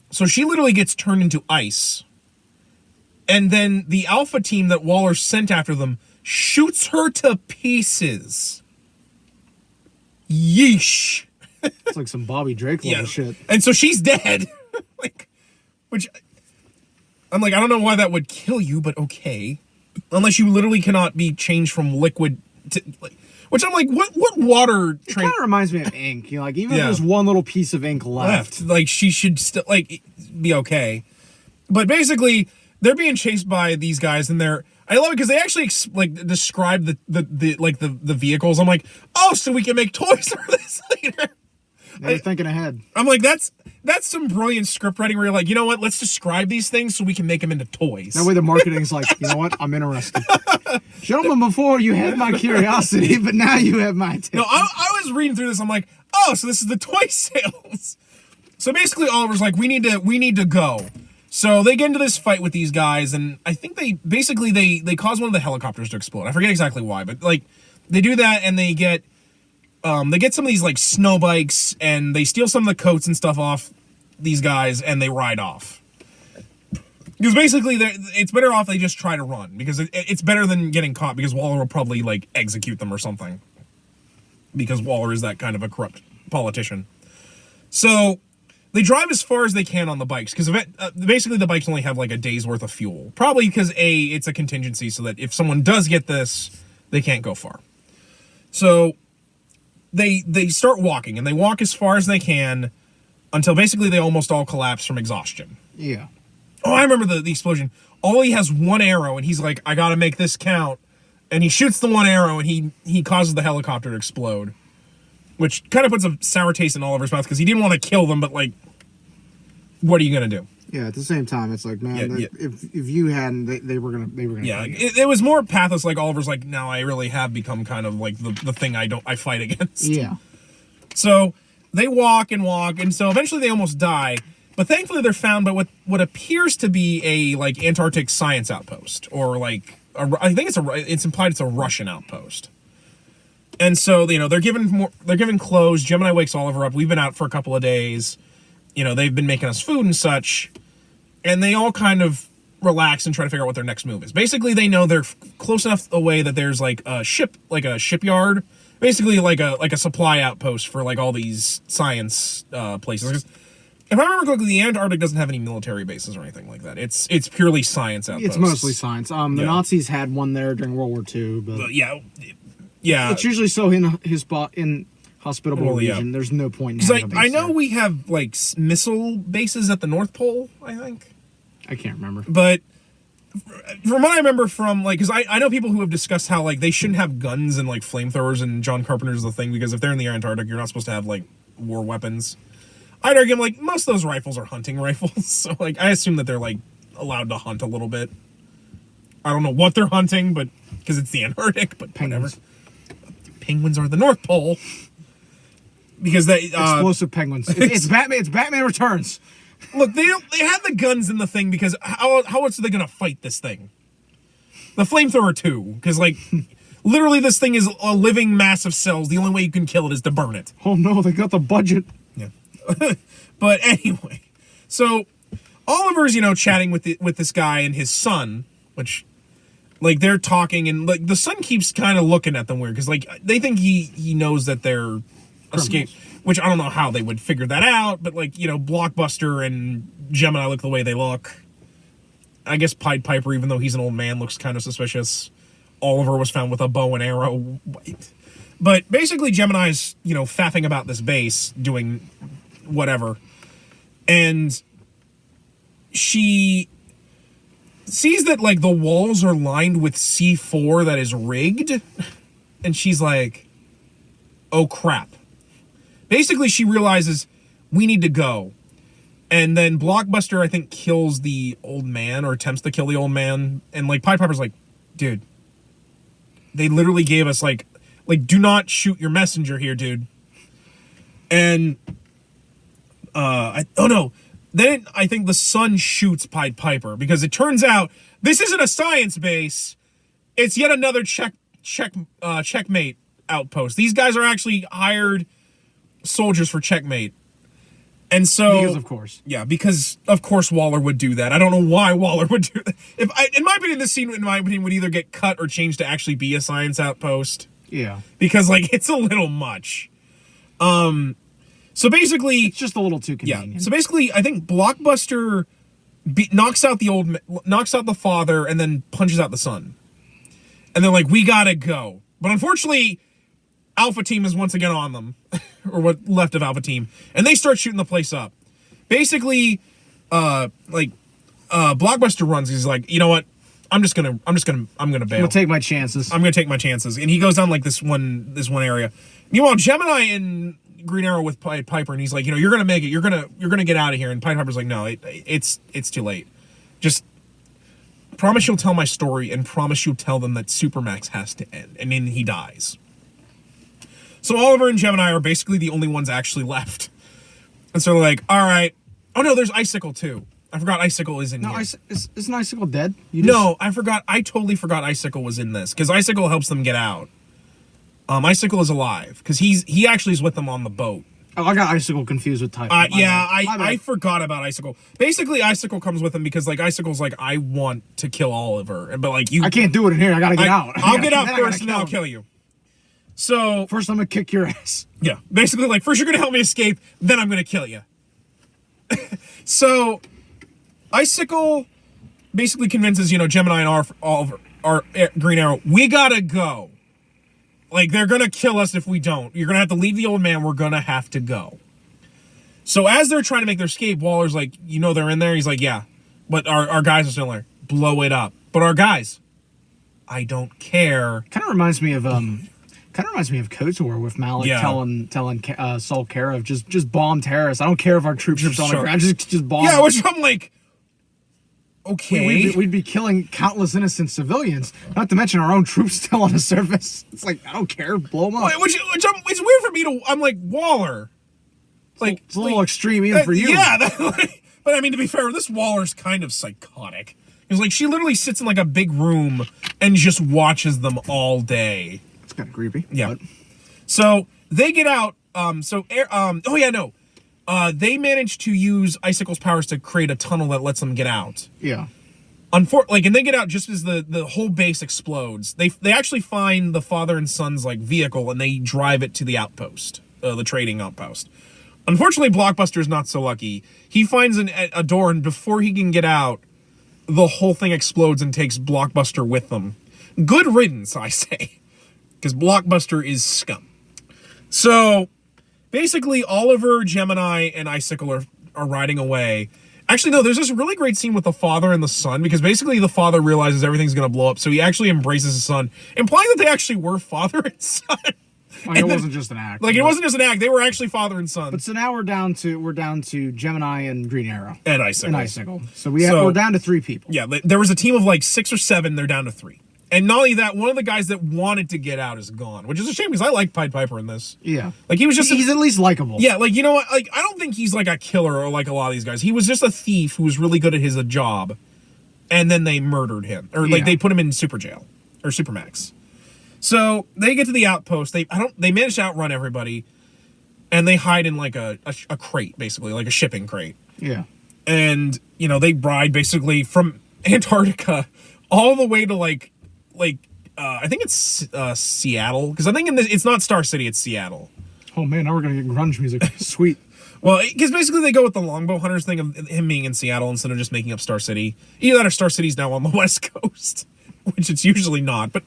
So she literally gets turned into ice. And then the Alpha team that Waller sent after them shoots her to pieces. Yeesh. It's like some Bobby Drake level shit. And so she's dead. Which I'm like, I don't know why that would kill you, but okay. Unless you literally cannot be changed from liquid to, which I'm like, what water? It kind of reminds me of ink. Like even if there's one little piece of ink left, like she should still like be okay. But basically, they're being chased by these guys, and I love it because they actually describe the vehicles. I'm like, oh, so we can make toys for this later. They're thinking ahead. I'm like, that's some brilliant script writing where you're like, you know what? Let's describe these things so we can make them into toys. That way the marketing's like, you know what? I'm interested. Gentlemen, before you had my curiosity, but now you have my attention. No, I was reading through this. I'm like, oh, so this is the toy sales. So basically Oliver's like, we need to go. So they get into this fight with these guys, and I think they cause one of the helicopters to explode. I forget exactly why, but like they do that, and they get some of these like snow bikes, and they steal some of the coats and stuff off these guys, and they ride off. Because basically, it's better off they just try to run, because it's better than getting caught, because Waller will probably like execute them or something. Because Waller is that kind of a corrupt politician. So they drive as far as they can on the bikes, because basically the bikes only have like a day's worth of fuel. Probably because it's a contingency, so that if someone does get this, they can't go far. So they start walking, and they walk as far as they can until basically they almost all collapse from exhaustion. Yeah. Oh, I remember the explosion. Ollie has one arrow, and he's like, I gotta make this count. And he shoots the one arrow, and he causes the helicopter to explode. Which kind of puts a sour taste in Oliver's mouth, because he didn't want to kill them, but like, what are you gonna do? Yeah, at the same time, it's like, man, if you hadn't, they were gonna. Yeah, it was more pathos. Like Oliver's like, now I really have become kind of like the thing I fight against. Yeah. So they walk, and so eventually they almost die. But thankfully they're found by what appears to be a like Antarctic science outpost, or like I think it's implied it's a Russian outpost. And so they're given clothes. Gemini wakes Oliver up. We've been out for a couple of days. They've been making us food and such, and they all kind of relax and try to figure out what their next move is. Basically, they know they're close enough away that there's like a shipyard, basically like a supply outpost for like all these science places. If I remember correctly, the Antarctic doesn't have any military bases or anything like that. It's purely science outposts. It's mostly science. The Nazis had one there during World War II, but yeah. It's usually so in hospitable region. There's no point in having a base I know there. we have like missile bases at the North Pole, I think. I can't remember. But from what I remember from like, because I know people who have discussed how like they shouldn't have guns and like flamethrowers, and John Carpenter's the thing, because if they're in the Antarctic, you're not supposed to have like war weapons. I'd argue like most of those rifles are hunting rifles, so like I assume that they're like allowed to hunt a little bit. I don't know what they're hunting, but because it's the Antarctic, but Penguins. whatever. Penguins are the North Pole. Because they explosive penguins. It's Batman. It's Batman Returns. Look, they had the guns in the thing, because how else are they gonna fight this thing? The flamethrower too, because like literally this thing is a living mass of cells. The only way you can kill it is to burn it. Oh no, they got the budget. Yeah. But anyway, so Oliver's chatting with this guy and his son, which like they're talking, and like the son keeps kind of looking at them weird, because like they think he knows that they're escape, which I don't know how they would figure that out, but like Blockbuster and Gemini look the way they look. I guess Pied Piper, even though he's an old man, looks kind of suspicious. Oliver was found with a bow and arrow. But basically Gemini's faffing about this base, doing whatever, and she sees that like the walls are lined with C4 that is rigged, and she's like, oh crap. Basically, she realizes we need to go. And then Blockbuster, I think, kills the old man, or attempts to kill the old man. And like Pied Piper's like, dude, they literally gave us like do not shoot your messenger here, dude. And then I think the son shoots Pied Piper, because it turns out this isn't a science base. It's yet another checkmate outpost. These guys are actually hired soldiers for checkmate. And so because of course Waller would do that. I don't know why Waller would do that. In my opinion, this scene would either get cut or changed to actually be a science outpost. Yeah. Because like it's a little much. So basically it's just a little too convenient. Yeah. So basically I think Blockbuster knocks out the father and then punches out the son. And they're like, we gotta go. But unfortunately, Alpha Team is once again on them, or what left of Alpha Team, and they start shooting the place up. Basically, like Blockbuster runs. He's like, you know what? I'm gonna bail. I'm gonna take my chances. I'm gonna take my chances. And he goes down like this one area. Meanwhile, Gemini and Green Arrow with Piper, and he's like, you're gonna make it. You're gonna get out of here. And Piper's like, no, it's too late. Just promise you'll tell my story, and promise you'll tell them that Supermax has to end. And then he dies. So Oliver and Gemini are basically the only ones actually left. And so they're like, all right. Oh no, there's Icicle too. I forgot Icicle is in here. Isn't Icicle dead? No, I forgot. I totally forgot Icicle was in this, because Icicle helps them get out. Icicle is alive because he actually is with them on the boat. Oh, I got Icicle confused with Typhon. I forgot about Icicle. Basically, Icicle comes with them because like Icicle's like, I want to kill Oliver, but like I can't do it in here. I gotta get out. I'll get out first, and then I'll kill you. So first, I'm gonna kick your ass. Yeah, basically, like first you're gonna help me escape, then I'm gonna kill you. So Icicle basically convinces Gemini and our Green Arrow, we gotta go. Like, they're gonna kill us if we don't. You're gonna have to leave the old man. We're gonna have to go. So as they're trying to make their escape, Waller's like, they're in there. He's like, yeah, but our guys are still there. Blow it up. But our guys, I don't care. Kind of reminds me of KOTOR with Malik telling Saul Karev, just bomb terrorists. I don't care if our troops are on the ground. Just bomb. Yeah, which I'm like, okay. We'd be killing countless innocent civilians, not to mention our own troops still on the surface. It's like, I don't care, blow them up. It's weird for me to. I'm like, Waller. Like, it's a little extreme even for you. Yeah, but I mean, to be fair, this Waller's kind of psychotic. It's like she literally sits in like a big room and just watches them all day. It's kind of creepy. Yeah. But. So they get out. They managed to use Icicle's powers to create a tunnel that lets them get out. Yeah. And they get out just as the whole base explodes. They actually find the father and son's like vehicle, and they drive it to the outpost, the trading outpost. Unfortunately, Blockbuster's not so lucky. He finds a door, and before he can get out, the whole thing explodes and takes Blockbuster with them. Good riddance, I say, because Blockbuster is scum. So basically, Oliver, Gemini, and Icicle are riding away. Actually, no, there's this really great scene with the father and the son, because basically the father realizes everything's going to blow up, so he actually embraces his son, implying that they actually were father and son. Like, it wasn't just an act. Like, it wasn't just an act. They were actually father and son. But so now we're down to Gemini and Green Arrow. And Icicle. So we're down to 3 people. Yeah, there was a team of like 6 or 7. They're down to 3. And not only that, one of the guys that wanted to get out is gone, which is a shame because I like Pied Piper in this. Yeah. Like, he was just... He's at least likable. Yeah, like, you know what? Like, I don't think he's like a killer or like a lot of these guys. He was just a thief who was really good at his job. And then they murdered him. Or, like, they put him in super jail. Or Supermax. So, they get to the outpost. They manage to outrun everybody. And they hide in, like, a crate, basically. Like a shipping crate. Yeah. And, they ride, basically, from Antarctica all the way to, I think it's Seattle, because I think it's not Star City, it's Seattle. Oh man, now we're gonna get grunge music. Sweet. Well, because basically they go with the longbow hunters thing of him being in Seattle instead of just making up Star City. Either that or Star City's now on the West Coast, which it's usually not. But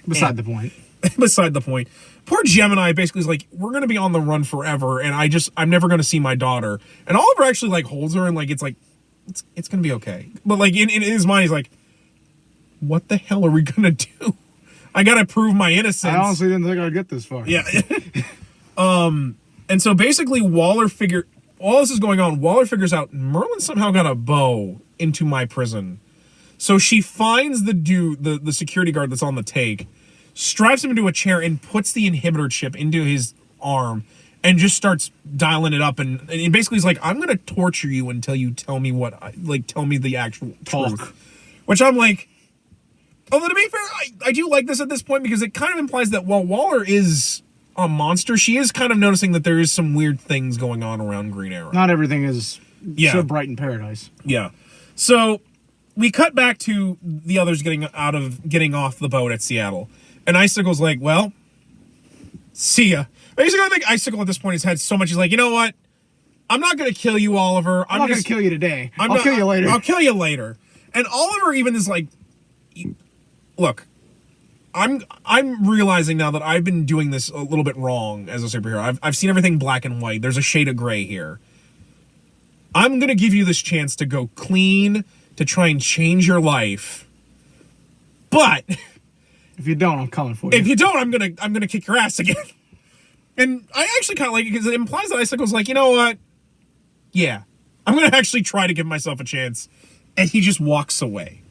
beside the point. Beside the point. Poor Gemini basically is like, we're gonna be on the run forever, and I'm never gonna see my daughter. And Oliver actually like holds her, and like it's gonna be okay. But like in his mind, he's like, what the hell are we gonna do? I gotta prove my innocence. I honestly didn't think I'd get this far. Yeah. And so basically while this is going on, Waller figures out Merlin somehow got a bow into my prison. So she finds the security guard that's on the take, straps him into a chair, and puts the inhibitor chip into his arm, and just starts dialing it up, and basically he's like, I'm gonna torture you until you tell me tell me the actual truth. Which I'm like, although to be fair, I do like this at this point, because it kind of implies that while Waller is a monster, she is kind of noticing that there is some weird things going on around Green Arrow. Not everything is so bright in paradise. Yeah. So we cut back to the others getting off the boat at Seattle. And Icicle's like, well, see ya. Basically, I think Icicle at this point has had so much, he's like, you know what? I'm not going to kill you, Oliver. I'm not going to kill you today. I'll kill you later. I'll kill you later. And Oliver even is like, look, I'm realizing now that I've been doing this a little bit wrong as a superhero. I've seen everything black and white. There's a shade of gray here. I'm going to give you this chance to go clean, to try and change your life. But if you don't, I'm coming for you. If you don't, I'm gonna kick your ass again. And I actually kind of like it because it implies that Icicle's like, you know what? Yeah, I'm gonna actually try to give myself a chance. And he just walks away.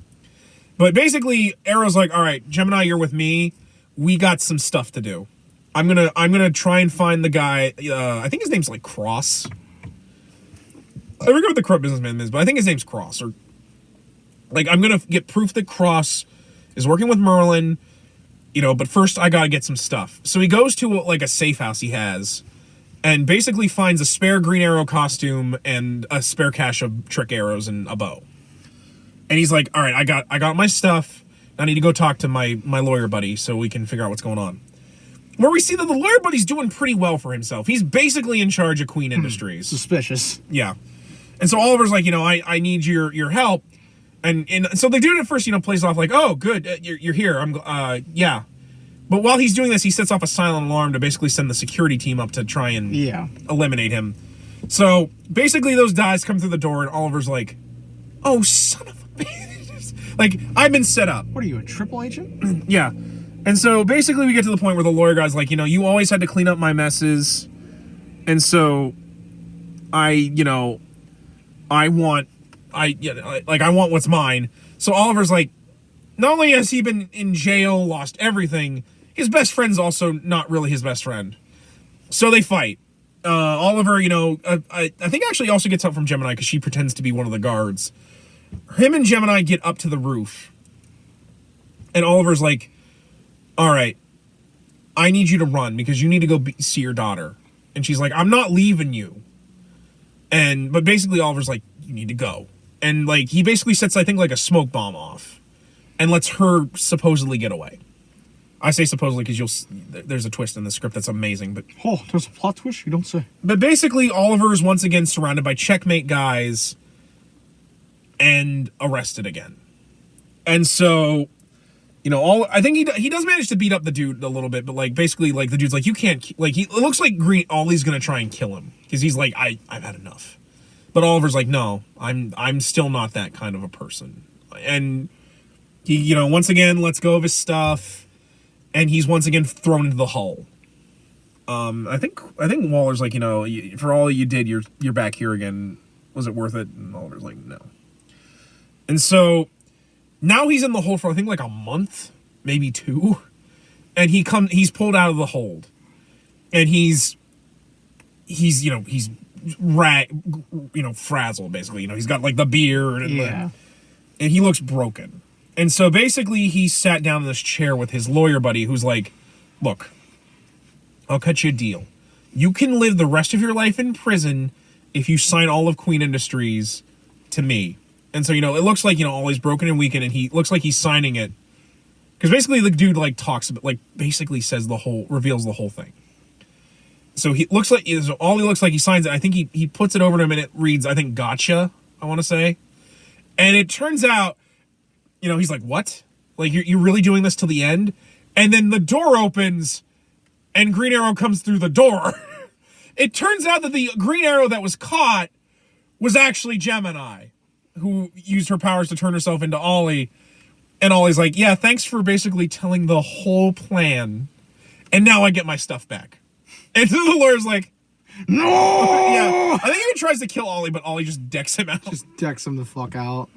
But basically, Arrow's like, all right, Gemini, you're with me. We got some stuff to do. I'm gonna try and find the guy. I think his name's like Cross. I forget what the corrupt businessman is, but I think his name's Cross. Or like, I'm gonna get proof that Cross is working with Merlin. You know, but first I gotta get some stuff. So he goes to like a safe house he has, and basically finds a spare Green Arrow costume and a spare cache of trick arrows and a bow. And he's like, all right, I got my stuff. I need to go talk to my lawyer buddy so we can figure out what's going on. Where we see that the lawyer buddy's doing pretty well for himself. He's basically in charge of Queen Industries. Suspicious. Yeah. And so Oliver's like, you know, I need your help. And so the dude at first, you know, plays off like, oh, good, you're here. Yeah. But while he's doing this, he sets off a silent alarm to basically send the security team up to try and eliminate him. So basically those guys come through the door and Oliver's like, oh, son of a bitch. Like, I've been set up. What are you, a triple agent? Yeah. And so basically we get to the point where the lawyer guy's like, you know, you always had to clean up my messes. And so I want what's mine. So Oliver's like, not only has he been in jail, lost everything, his best friend's also not really his best friend. So they fight. Oliver, you know, I think actually also gets help from Gemini because she pretends to be one of the guards. Him and Gemini get up to the roof. And Oliver's like, all right, I need you to run because you need to go see your daughter. And she's like, I'm not leaving you. But basically Oliver's like, you need to go. And like, he basically sets, I think, like a smoke bomb off and lets her supposedly get away. I say supposedly because there's a twist in the script that's amazing, but... Oh, there's a plot twist? You don't say. But basically, Oliver is once again surrounded by checkmate guys and arrested again. And so, you know, I think he does manage to beat up the dude a little bit, but like, basically, like, the dude's like, you can't... Like, it looks like Ollie's gonna try and kill him because he's like, I've had enough. But Oliver's like, no, I'm still not that kind of a person. And he, you know, once again lets go of his stuff. And he's once again thrown into the hull. I think Waller's like, you know, for all you did, you're back here again. Was it worth it? And Oliver's like, no. And so now he's in the hole for I think like a month, maybe 2. And he's pulled out of the hold, and he's frazzled basically. You know, he's got like the beard and and he looks broken. And so basically he sat down in this chair with his lawyer buddy who's like, look, I'll cut you a deal. You can live the rest of your life in prison if you sign all of Queen Industries to me. And so, you know, it looks like, you know, Ollie's broken and weakened, and he looks like he's signing it. Because basically the dude, like, talks about, like, basically says reveals the whole thing. So Ollie looks like he signs it. I think he puts it over to him, and it reads, I think, gotcha, I want to say. And it turns out, you know, he's like, what? Like, you're really doing this till the end? And then the door opens, and Green Arrow comes through the door. It turns out that the Green Arrow that was caught was actually Gemini, who used her powers to turn herself into Ollie. And Ollie's like, yeah, thanks for basically telling the whole plan. And now I get my stuff back. And so the lawyer's like, no! Yeah, I think he even tries to kill Ollie, but Ollie just decks him out. Just decks him the fuck out.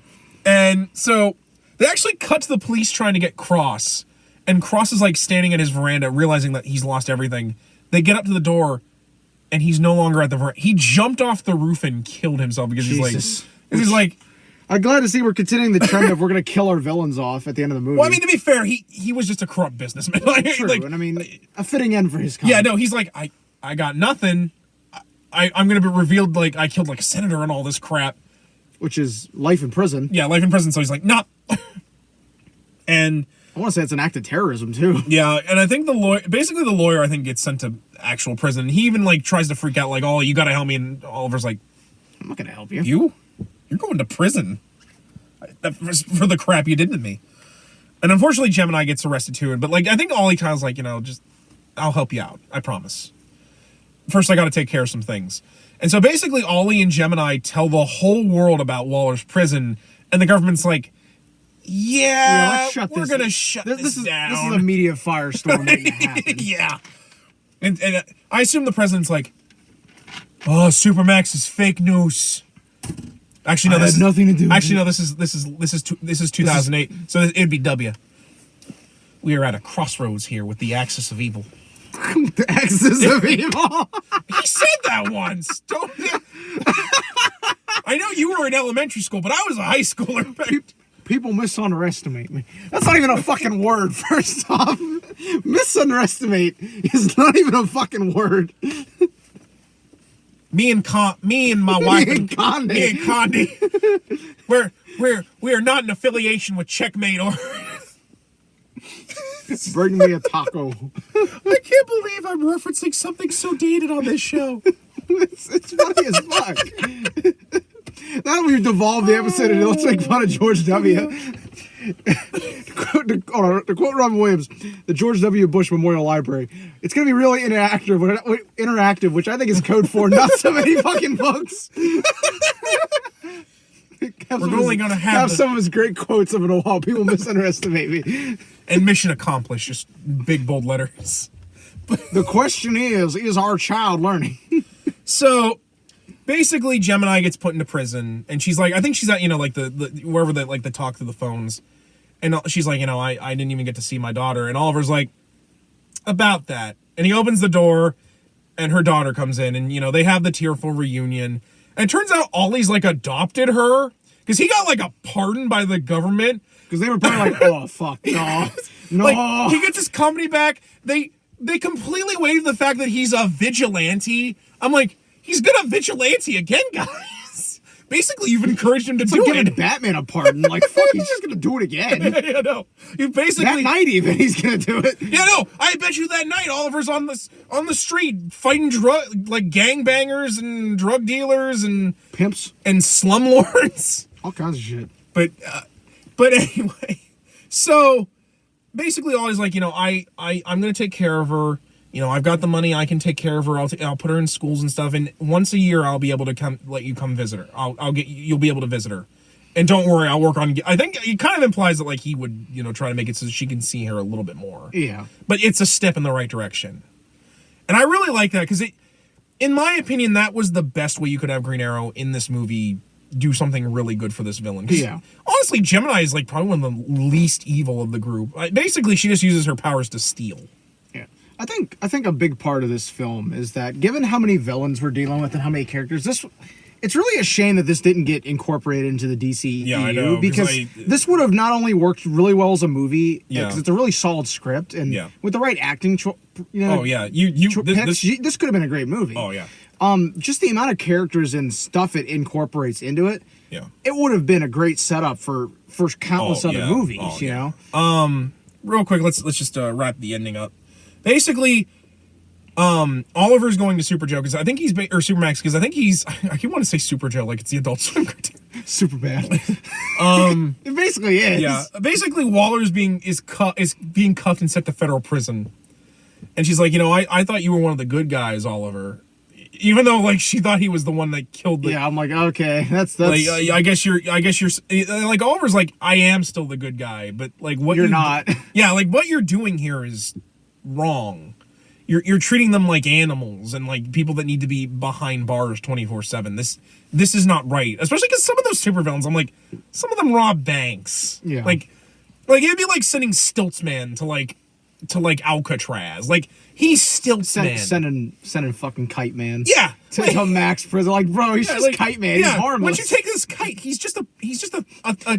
And so they actually cut to the police trying to get Cross. And Cross is like standing at his veranda, realizing that he's lost everything. They get up to the door, and he's no longer at the veranda. He jumped off the roof and killed himself because he's like... I'm glad to see we're continuing the trend of we're going to kill our villains off at the end of the movie. Well, I mean, to be fair, he was just a corrupt businessman. True, and I mean, a fitting end for his kind. Yeah, no, he's like, I got nothing. I'm going to be revealed like I killed like a senator and all this crap. Which is life in prison. Yeah, life in prison. So he's like, nah. And... I want to say it's an act of terrorism, too. Yeah, and I think the lawyer, I think, gets sent to actual prison. He even, like, tries to freak out, like, oh, you got to help me. And Oliver's like, I'm not going to help you. You're going to prison for the crap you did to me. And unfortunately, Gemini gets arrested, too. But, like, I think Ollie kind of like, you know, just, I'll help you out. I promise. First, I got to take care of some things. And so, basically, Ollie and Gemini tell the whole world about Waller's prison And the government's like, let's shut we're gonna shut this down. This is a media firestorm waiting to happen. Yeah. And I assume the president's like, oh, Supermax is fake news. Actually, no, that had nothing to do. Actually, no, this is 2008, so it'd be W. We are at a crossroads here with the axis of evil. The axis of evil. He said that once. Don't. I know you were in elementary school, but I was a high schooler. People misunderestimate me. That's not even a fucking word. First off, misunderestimate is not even a fucking word. Me and my wife and Condi. Me and Condi. we are not in affiliation with Checkmate or. Bring me a taco. I can't believe I'm referencing something so dated on this show. It's funny as fuck. Now that we've devolved the episode into let's make fun of George W. To quote Robin Williams, the George W. Bush Memorial Library. It's going to be really interactive, which I think is code for not so many fucking books. We're only going to have some of his great quotes up in a wall. People misunderestimate me. And mission accomplished, just big bold letters. The question is our child learning? So basically Gemini gets put into prison, and she's like, I think she's at, like the wherever they talk through the phones, and she's like, I didn't even get to see my daughter, and Oliver's like, about that, and he opens the door, and her daughter comes in, and they have the tearful reunion, and it turns out Ollie's like adopted her, because he got like a pardon by the government, because they were probably like, oh fuck, no. Like, he gets his company back, they completely waive the fact that he's a vigilante. I'm like, he's gonna vigilante again, guys. Basically, you've encouraged him to do like it. Giving Batman a pardon. Like, fuck, he's just gonna do it again. Yeah, no. You basically that night even he's gonna do it. Yeah, no. I bet you that night Oliver's on the street fighting gangbangers and drug dealers and pimps and slumlords, all kinds of shit. But anyway, so basically, Ollie's like, I'm gonna take care of her. I've got the money. I can take care of her. I'll put her in schools and stuff. And once a year, I'll be able to let you come visit her. You'll be able to visit her. And don't worry, I'll work on. I think it kind of implies that he would, try to make it so she can see her a little bit more. Yeah. But it's a step in the right direction. And I really like that because in my opinion, that was the best way you could have Green Arrow in this movie do something really good for this villain. Yeah. Honestly, Gemini is probably one of the least evil of the group. Basically, she just uses her powers to steal. I think a big part of this film is that given how many villains we're dealing with and how many characters, it's really a shame that this didn't get incorporated into the DCEU. Yeah, I know, because this would have not only worked really well as a movie, because it's a really solid script, and with the right acting, oh yeah, this could have been a great movie. Oh yeah, just the amount of characters and stuff it incorporates into it. Yeah, it would have been a great setup for countless other movies. Real quick, let's just wrap the ending up. Basically, Oliver's going to Super Joe because I think he's or Supermax because I think he's. I keep wanting to say Super Joe like it's the Adult Swim cartoon. Super bad. It basically is. Yeah. Basically, Waller's being cuffed and sent to federal prison, and she's like, I thought you were one of the good guys, Oliver. Even though she thought he was the one that killed the. Yeah, I'm like, okay, that's. I guess you're like Oliver's like I am still the good guy, but what you're not. Yeah, what you're doing here is wrong. You're treating them like animals and people that need to be behind bars 24/7. This is not right. Especially because some of those supervillains, I'm like, some of them rob banks. Yeah. It'd be like sending Stiltsman to Alcatraz. He's Stiltsman. Sending fucking Kite Man. Yeah. To Max prison. Bro, he's just Kite Man. Yeah. He's harmless. Once you take this kite, he's just a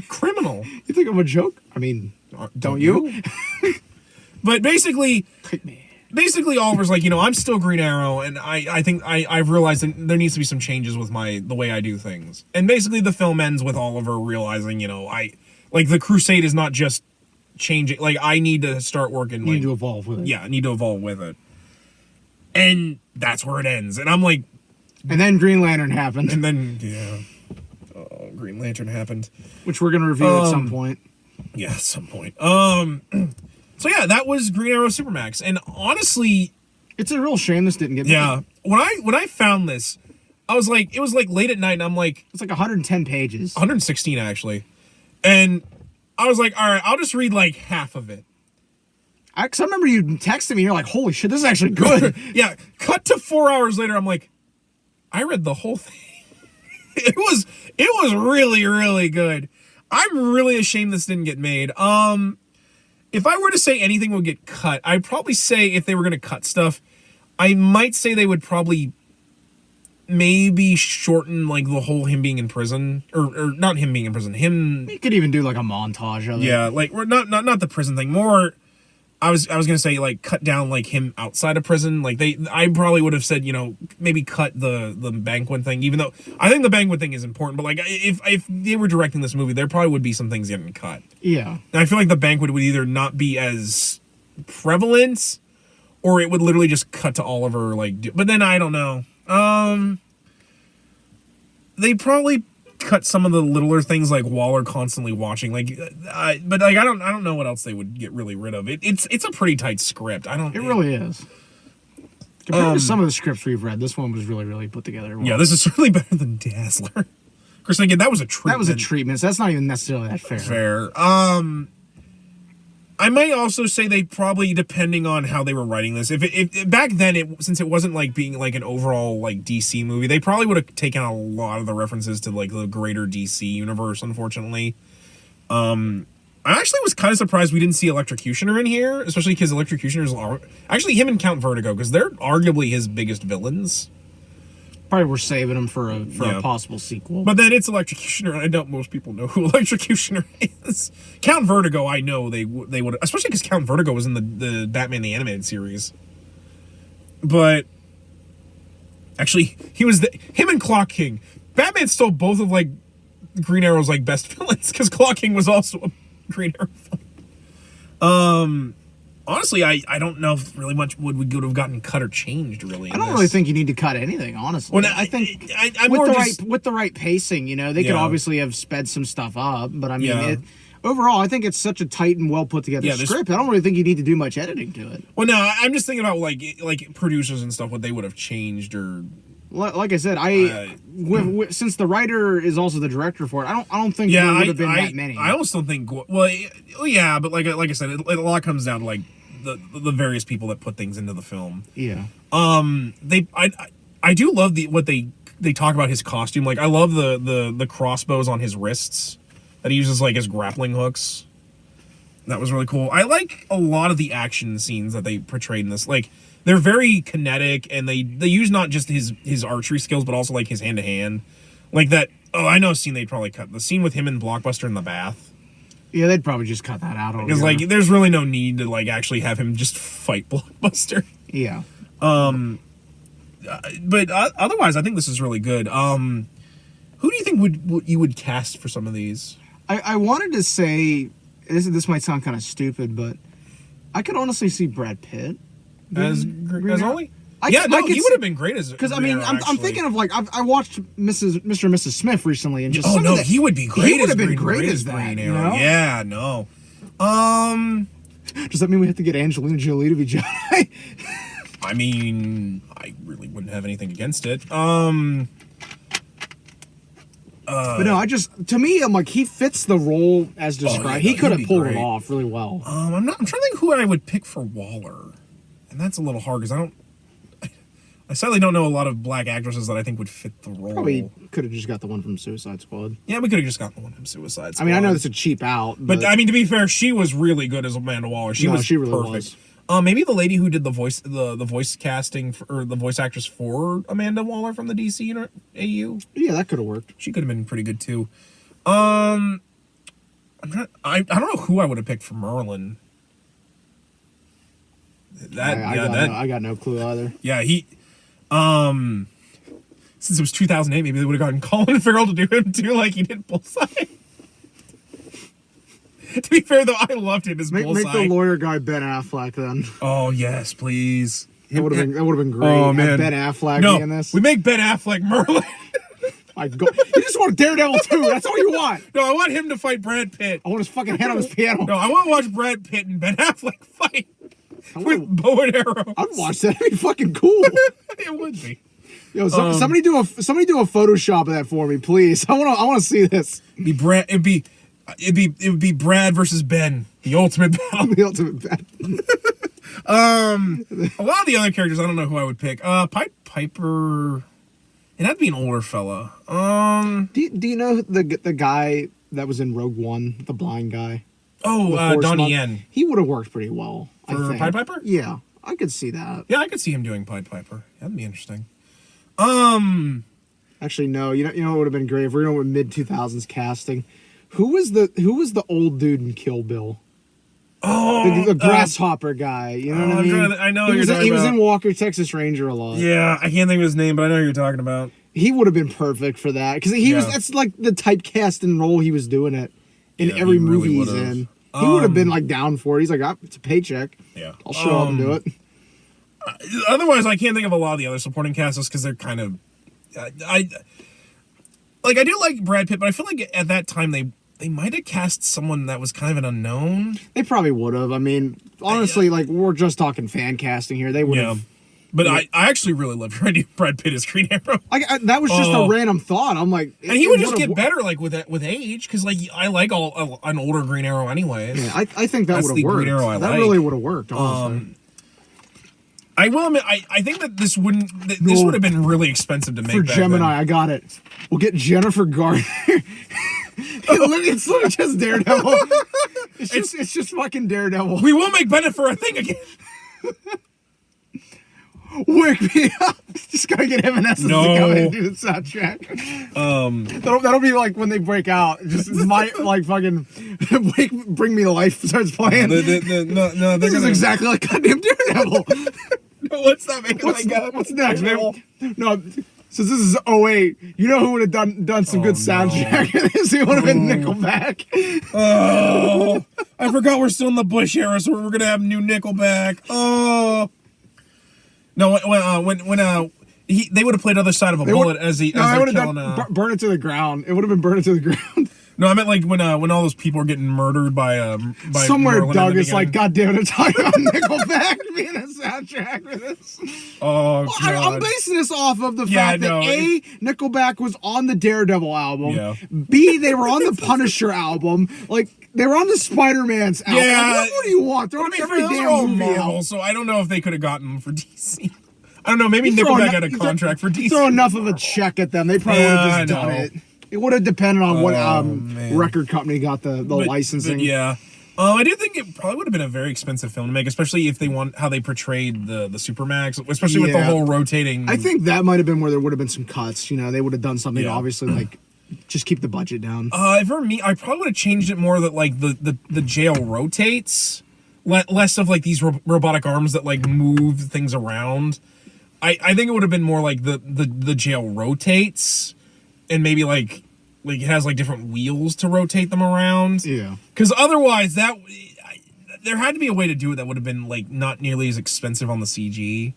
criminal. You think I'm a joke? I mean, don't you? But basically, Oliver's like, I'm still Green Arrow, and I think I've realized that there needs to be some changes with the way I do things. And basically, the film ends with Oliver realizing, the crusade is not just changing. I need to start working. You need to evolve with it. Yeah, I need to evolve with it. And that's where it ends. And I'm like, and then Green Lantern happened. And then Green Lantern happened, which we're gonna review at some point. Yeah, at some point. So yeah, that was Green Arrow Supermax, and honestly, it's a real shame this didn't get made. Yeah, when I found this, I was like, it was late at night, and I'm like, it's 110 pages, 116 actually, And I was like, all right, I'll just read like half of it. Because I remember you texting me, you're like, holy shit, this is actually good. Yeah, cut to 4 hours later, I'm like, I read the whole thing. It was really, really good. I'm really ashamed this didn't get made. If I were to say anything would get cut, I'd probably say if they were going to cut stuff, I might say they would probably maybe shorten like the whole him being in prison, or not him being in prison. You could even do like a montage of it. Yeah, like we're not the prison thing. More, I was gonna say like cut down like him outside of prison. Like I probably would have said, you know, maybe cut the banquet thing. Even though I think the banquet thing is important, but like if they were directing this movie, there probably would be some things getting cut. Yeah, and I feel like the banquet would either not be as prevalent, or it would literally just cut to Oliver like. But then I don't know. They probably cut some of the littler things like Waller constantly watching, like, but like I don't know what else they would get really rid of. It's a pretty tight script. It really is. Compared to some of the scripts we've read, this one was really, really put together well. Yeah, this is certainly better than Dazzler. Of course, again, that was a treatment. That was a treatment, so that's not even necessarily that fair. Fair. I might also say they probably, depending on how they were writing this, if back then, since it wasn't like being like an overall like DC movie, they probably would have taken a lot of the references to like the greater DC universe. Unfortunately, I actually was kind of surprised we didn't see Electrocutioner in here, especially because Electrocutioner's actually him and Count Vertigo, because they're arguably his biggest villains. Probably we're saving him for a possible sequel. But then it's Electrocutioner, and I doubt most people know who Electrocutioner is. Count Vertigo, I know they would, especially because Count Vertigo was in the Batman the Animated Series. But actually, him and Clock King. Batman stole both of like Green Arrow's like best villains, because Clock King was also a Green Arrow villain. Honestly, I don't know if really much would have gotten cut or changed, really. I don't really think you need to cut anything, honestly. Well, I think with the right pacing, you know, they could obviously have sped some stuff up, but I mean, overall, I think it's such a tight and well put together script. I don't really think you need to do much editing to it. Well, no, I'm just thinking about like producers and stuff, what they would have changed or. Like I said, since the writer is also the director for it, I don't think there would have been that many. I almost don't think. Well, yeah, but like I said, a lot comes down to like the various people that put things into the film. Yeah. I do love what they talk about his costume. Like I love the crossbows on his wrists that he uses like as grappling hooks. That was really cool. I like a lot of the action scenes that they portrayed in this. Like. They're very kinetic, and they use not just his archery skills, but also like his hand to hand, like that. Oh, I know a scene they'd probably cut, the scene with him and Blockbuster in the bath. Yeah, they'd probably just cut that out. Because like, there's really no need to like actually have him just fight Blockbuster. Yeah. But otherwise, I think this is really good. Who do you think you would cast for some of these? I wanted to say this might sound kind of stupid, but I could honestly see Brad Pitt. As Ollie? He would have been great as, because I mean I'm thinking of like I watched Mr. and Mrs. Smith recently, and just he would be great. He would have been great as that. You know? Yeah, no. Does that mean we have to get Angelina Jolie to be Jedi? I mean, I really wouldn't have anything against it. But no, to me, I'm like, he fits the role as described. He could have pulled it off really well. I'm trying to think who I would pick for Waller. And that's a little hard because I sadly don't know a lot of black actresses that I think would fit the role. Probably could have just got the one from Suicide Squad. Yeah, we could have just got the one from Suicide Squad. I mean, I know it's a cheap out, but I mean, to be fair, she was really good as Amanda Waller. She really perfect. Was. Maybe the lady who did the voice casting or the voice actress for Amanda Waller from the DC AU. Yeah, that could have worked. She could have been pretty good too. I don't know who I would have picked for Merlin. I got no clue either. Yeah, since it was 2008, maybe they would have gotten Colin Farrell to do him too, like he did Bullseye. To be fair, though, I loved him as Bullseye. Make the lawyer guy Ben Affleck then. Oh yes, please. That would have been great. Oh man, Ben Affleck in this. We make Ben Affleck Merlin. You just want Daredevil too. That's all you want. No, I want him to fight Brad Pitt. I want his fucking head on his piano. No, I want to watch Brad Pitt and Ben Affleck fight. With bow and arrow. I'd watch that. It'd be fucking cool. It would be. Yo, somebody do a Photoshop of that for me, please. I want to see this. It'd be it would be Brad versus Ben, the ultimate battle. The ultimate battle. A lot of the other characters, I don't know who I would pick. Piper. It had to be an older fella. Do you know the guy that was in Rogue One, the blind guy? Oh, Donnie Yen. He would have worked pretty well. For Pied Piper? Yeah, I could see that. Yeah, I could see him doing Pied Piper. That'd be interesting. Actually, no. You know what would have been great if we're going with mid-2000s casting. Who was the old dude in Kill Bill? Oh, the grasshopper guy. You know what I mean? I know he was in Walker, Texas Ranger a lot. Yeah, I can't think of his name, but I know who you're talking about. He would have been perfect for that because that's like the typecasting role he was doing it in every movie he's in. He would have been like down for it. He's like, it's a paycheck. Yeah, I'll show up and do it. Otherwise, I can't think of a lot of the other supporting casts just because they're kind of, I do like Brad Pitt, but I feel like at that time they might have cast someone that was kind of an unknown. They probably would have. I mean, honestly, like we're just talking fan casting here. They would have. But I actually really love your idea of Brad Pitt as Green Arrow. That was just a random thought. I'm like, and he would just get better like with age because like I like an older Green Arrow anyways. Yeah, I think that would have worked. Green Arrow that really would have worked. Honestly. I will admit, I think that this would have been really expensive to make. For Gemini, I got it. We'll get Jennifer Garner. It's literally just Daredevil. It's just fucking Daredevil. We will make Bennett a thing again. Wake me up. Just gotta get Evanescence to come in and do the soundtrack. That'll be like when they break out. Just like fucking Bring Me to Life starts playing. No, this is exactly like goddamn Daredevil. What's that making? What's next, man? No. Since this is 08, you know who would have done some good soundtrack? He would have been Nickelback. Oh, I forgot we're still in the Bush era, so we're gonna have new Nickelback. Oh. No, they would have played Other Side of a Bullet as they're killing. Burn It to the Ground. It would have been Burn It to the Ground. No, I meant like when all those people are getting murdered by somewhere. Merlin Doug is like, God damn it, talking about Nickelback being a soundtrack for this. Oh, God. I'm basing this off of the fact that A, Nickelback was on the Daredevil album. Yeah. B, they were on the Punisher album. Like they were on the Spider-Man's album. Yeah. What do you want? They're on every damn movie Marvel, so I don't know if they could have gotten them for DC. I don't know. Maybe Nickelback had a contract for DC. Throw enough of a check at them. They probably would have just done it. It would have depended on what record company got the licensing. But yeah. I do think it probably would have been a very expensive film to make, especially if they want how they portrayed the Supermax, especially with the whole rotating. I think that might have been where there would have been some cuts. You know, they would have done something obviously like just keep the budget down. For me, I probably would have changed it more that like the jail rotates, less of like these robotic arms that like move things around. I think it would have been more like the jail rotates, and maybe like it has like different wheels to rotate them around. Yeah. Because otherwise, there had to be a way to do it that would have been like not nearly as expensive on the CG.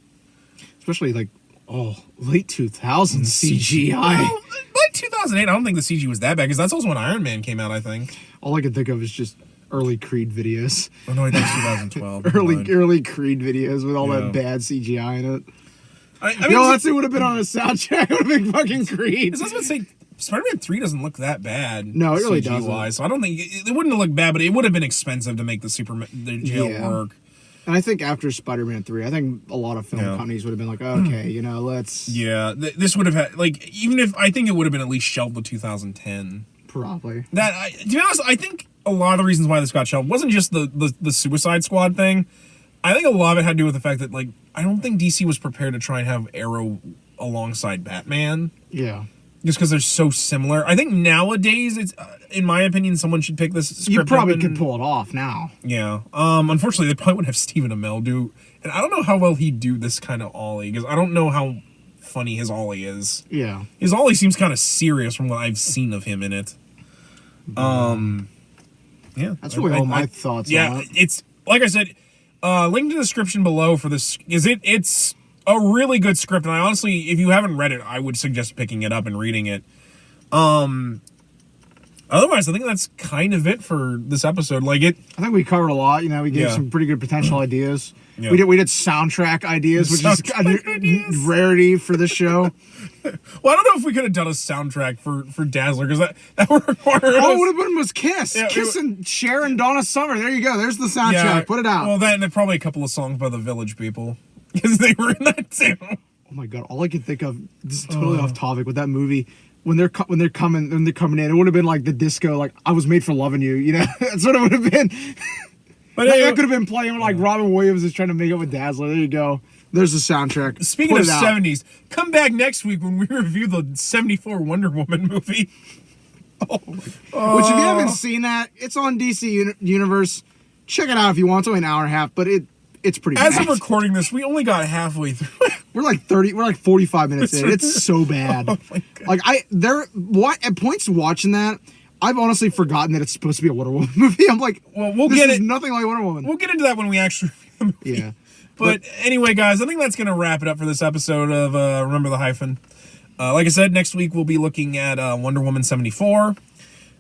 Especially like late 2000s CGI. Well, like 2008, I don't think the CG was that bad because that's also when Iron Man came out. I think. All I can think of is just early Creed videos. Oh no, I think it's 2012. early Creed videos with all that bad CGI in it. I mean, that's it would have been on a soundtrack. It would have been fucking Creed. I was going to say, Spider-Man 3 doesn't look that bad. No, it really CG-wise, doesn't. so I don't think it wouldn't have looked bad, but it would have been expensive to make the jail work. And I think after Spider-Man 3, I think a lot of film companies would have been like, okay, let's. Yeah, this would have had even if I think it would have been at least shelved to 2010. Probably. To be honest, I think a lot of the reasons why this got shelved wasn't just the Suicide Squad thing. I think a lot of it had to do with the fact that I don't think DC was prepared to try and have Arrow alongside Batman. Yeah. Just because they're so similar. I think nowadays, it's in my opinion, someone should pick this script. You probably could pull it off now. Yeah. Unfortunately, they probably wouldn't have Stephen Amell do. And I don't know how well he'd do this kind of Ollie, because I don't know how funny his Ollie is. Yeah. His Ollie seems kind of serious from what I've seen of him in it. Yeah. That's really all my thoughts on it. It's, like I said, link in the description below for this. It's a really good script, and I honestly, if you haven't read it, I would suggest picking it up and reading it. Otherwise, I think that's kind of it for this episode. Like it, I think we covered a lot. You know, we gave some pretty good potential ideas. Yeah. We did soundtrack ideas, which is a rarity for this show. Well, I don't know if we could have done a soundtrack for Dazzler, because that would require all it would have been was Kiss. Yeah, Kiss and Cher and Donna Summer. There you go. There's the soundtrack. Yeah, put it out. Well, that and probably a couple of songs by the Village People, because they were in that too. Oh my God! All I can think of, this is totally off topic, with that movie. When they're coming in, it would have been like the disco, like I Was Made for Loving You. You know, that's what it would have been. But that could have been playing like Robin Williams is trying to make up with Dazzler. There you go. There's the soundtrack. Speaking of 70s, come back next week when we review the 74 Wonder Woman movie. Which, if you haven't seen that, it's on DC Universe. Check it out if you want. It's only an hour and a half, but it's pretty bad. As of recording this, we only got halfway through. We're like 45 minutes in. It's so bad. Oh my God. Like at points watching that, I've honestly forgotten that it's supposed to be a Wonder Woman movie. I'm like, this is nothing like Wonder Woman. We'll get into that when we actually review the movie. Yeah. But anyway, guys, I think that's going to wrap it up for this episode of Remember the Hyphen. Like I said, next week we'll be looking at Wonder Woman 74.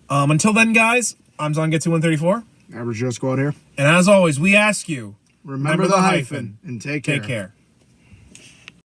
Until then, guys, I'm ZonGetsu134. Average Joe Squad here. And as always, we ask you, remember the hyphen and take care. Take care.